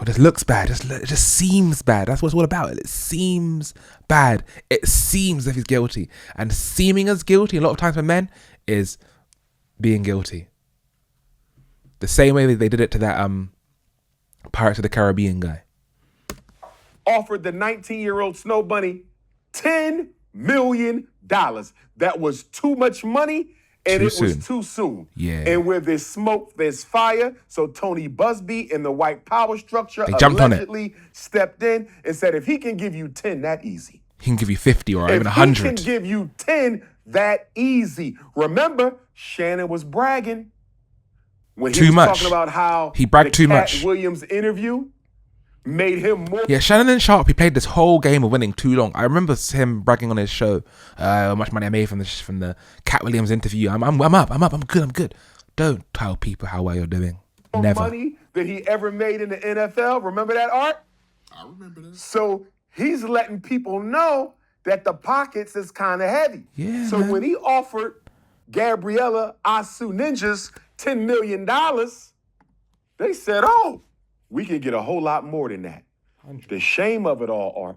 It just looks bad. It just seems bad. That's what it's all about. It seems bad. It seems as if he's guilty. And seeming as guilty a lot of times for men is being guilty. The same way they did it to that Pirates of the Caribbean guy. Offered the 19-year-old Snow Bunny $10 million. That was too much money, and was too soon. Yeah. And where there's smoke, there's fire. So Tony Busby and the white power structure allegedly stepped in and said, if he can give you 10 that easy. He can give you 50 or even 100. If he can give you 10 that easy. Remember, Shannon was bragging when he was talking about how he bragged too much. Williams interview made him more. Yeah, Shannon Sharpe, he played this whole game of winning too long. I remember him bragging on his show, how much money I made from the Cat Williams interview. I'm up, I'm good. Don't tell people how well you're doing. Never. Money that he ever made in the NFL. Remember that, Art? I remember that. So he's letting people know that the pockets is kind of heavy. Yeah. So when he offered Gabriella Asu Ninjas $10 million, they said, oh, we can get a whole lot more than that. 100. The shame of it all, Art,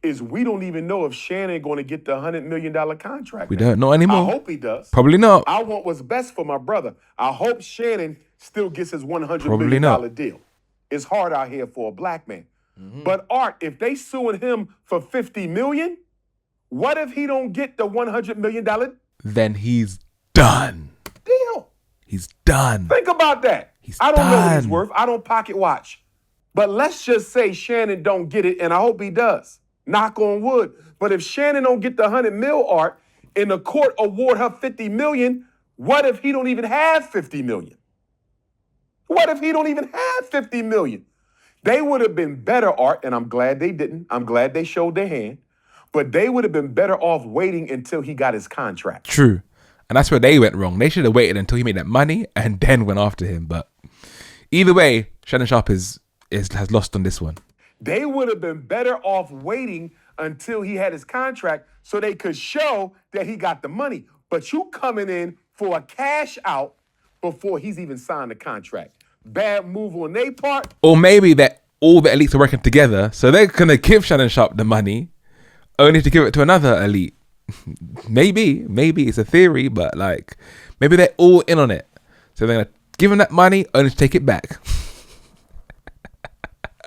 is we don't even know if Shannon going to get the $100 million contract. We don't know anymore. I hope he does. Probably not. I want what's best for my brother. I hope Shannon still gets his $100 million deal. It's hard out here for a black man. Mm-hmm. But Art, if they suing him for $50 million, what if he don't get the $100 million? Then he's done. Deal. He's done. Think about that. I don't know what he's worth. I don't pocket watch. But let's just say Shannon don't get it, and I hope he does. Knock on wood. But if Shannon don't get the $100 million, Art, and the court award her $50 million, what if he don't even have $50 million? What if he don't even have $50 million? They would have been better, Art, and I'm glad they didn't. I'm glad they showed their hand. But they would have been better off waiting until he got his contract. True. And that's where they went wrong. They should have waited until he made that money and then went after him. But either way, Shannon Sharpe has lost on this one. They would have been better off waiting until he had his contract so they could show that he got the money. But you coming in for a cash out before he's even signed the contract. Bad move on their part. Or maybe that all the elites are working together, so they're going to give Shannon Sharpe the money, only to give it to another elite. Maybe it's a theory, but like maybe they're all in on it, so they're gonna give him that money only to take it back.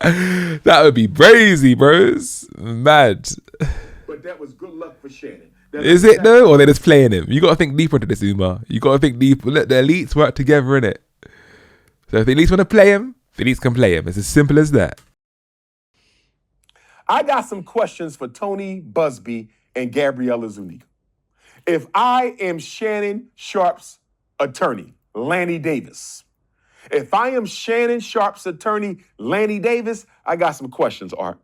That would be crazy, bros. Mad. But that was good luck for Shannon. Is it though, or they're just playing him? You got to think deeper into this, Umar. You got to think deeper. Let the elites work together in it. So if the elites want to play him, the elites can play him. It's as simple as that. I got some questions for Tony Busby and Gabriella Zuniga. If I am Shannon Sharpe's attorney, Lanny Davis, if I am Shannon Sharpe's attorney, Lanny Davis, I got some questions, Art.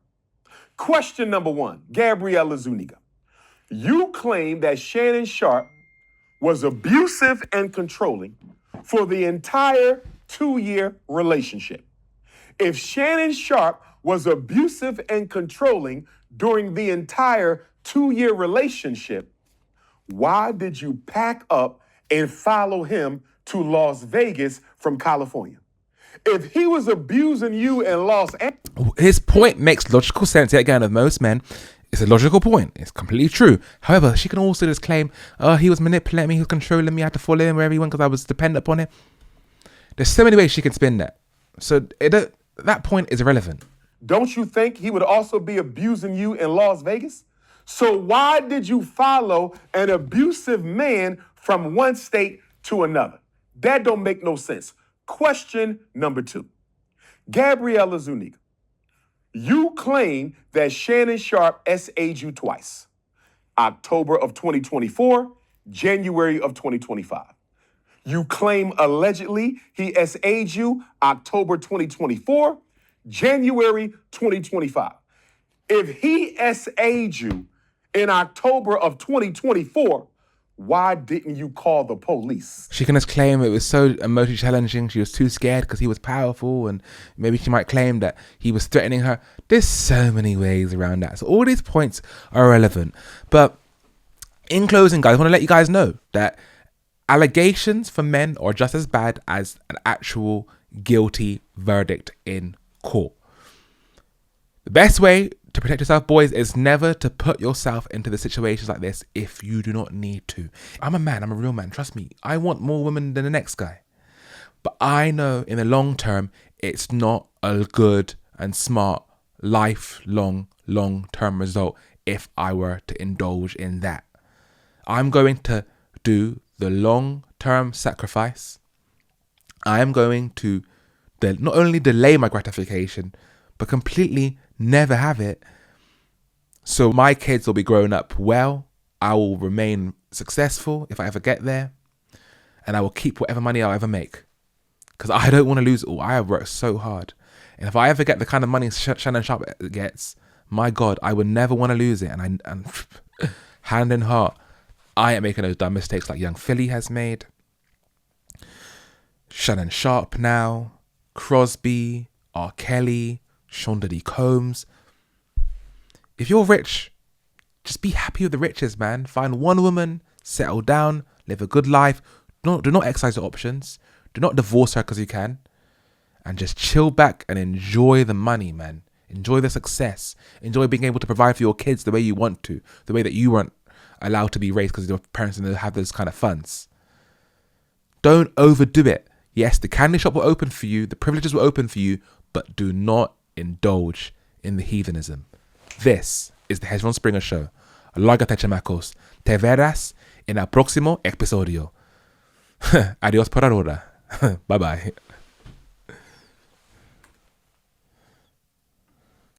Question number one, Gabriella Zuniga. You claim that Shannon Sharpe was abusive and controlling for the entire 2-year relationship. If Shannon Sharpe was abusive and controlling during the entire 2-year relationship, why did you pack up and follow him to Las Vegas from California? If he was abusing you in Los Angeles... His point makes logical sense. Yet again, of most men, it's a logical point. It's completely true. However, she can also just claim, oh, he was manipulating me, he was controlling me, I had to fall in wherever he went because I was dependent upon him. There's so many ways she can spin that. So that point is irrelevant. Don't you think he would also be abusing you in Las Vegas? So why did you follow an abusive man from one state to another? That don't make no sense. Question number two. Gabriella Zuniga, you claim that Shannon Sharpe SA'd you twice. October of 2024, January of 2025. You claim allegedly he SA'd you October 2024, January 2025. If he SA'd you in October of 2024, why didn't you call the police? She can just claim it was so emotionally challenging. She was too scared because he was powerful, and maybe she might claim that he was threatening her. There's so many ways around that. So all these points are relevant. But in closing, guys, I want to let you guys know that allegations for men are just as bad as an actual guilty verdict in court. The best way to protect yourself, boys, is never to put yourself into the situations like this if you do not need to. I'm a man, I'm a real man, trust me. I want more women than the next guy. But I know in the long term, it's not a good and smart, lifelong, long-term result if I were to indulge in that. I'm going to do the long-term sacrifice. I am going to not only delay my gratification, but completely never have it. So my kids will be grown up well. I will remain successful if I ever get there. And I will keep whatever money I'll ever make. Because I don't want to lose it all. I have worked so hard. And if I ever get the kind of money Shannon Sharpe gets, my God, I would never want to lose it. And hand in heart, I ain't making those dumb mistakes like young Philly has made. Shannon Sharpe now, Crosby, R. Kelly, Sean Diddy Combs. If you're rich, just be happy with the riches, man. Find one woman, settle down, live a good life. Do not exercise your options. Do not divorce her because you can. And just chill back and enjoy the money, man. Enjoy the success. Enjoy being able to provide for your kids the way you want to. The way that you weren't allowed to be raised because your parents didn't have those kind of funds. Don't overdo it. Yes, the candy shop will open for you. The privileges will open for you. But do not indulge in the heathenism. This is the Hezron Springer Show. Lárgate, chamacos. Te verás en el próximo episodio. Adiós por ahora. Bye bye.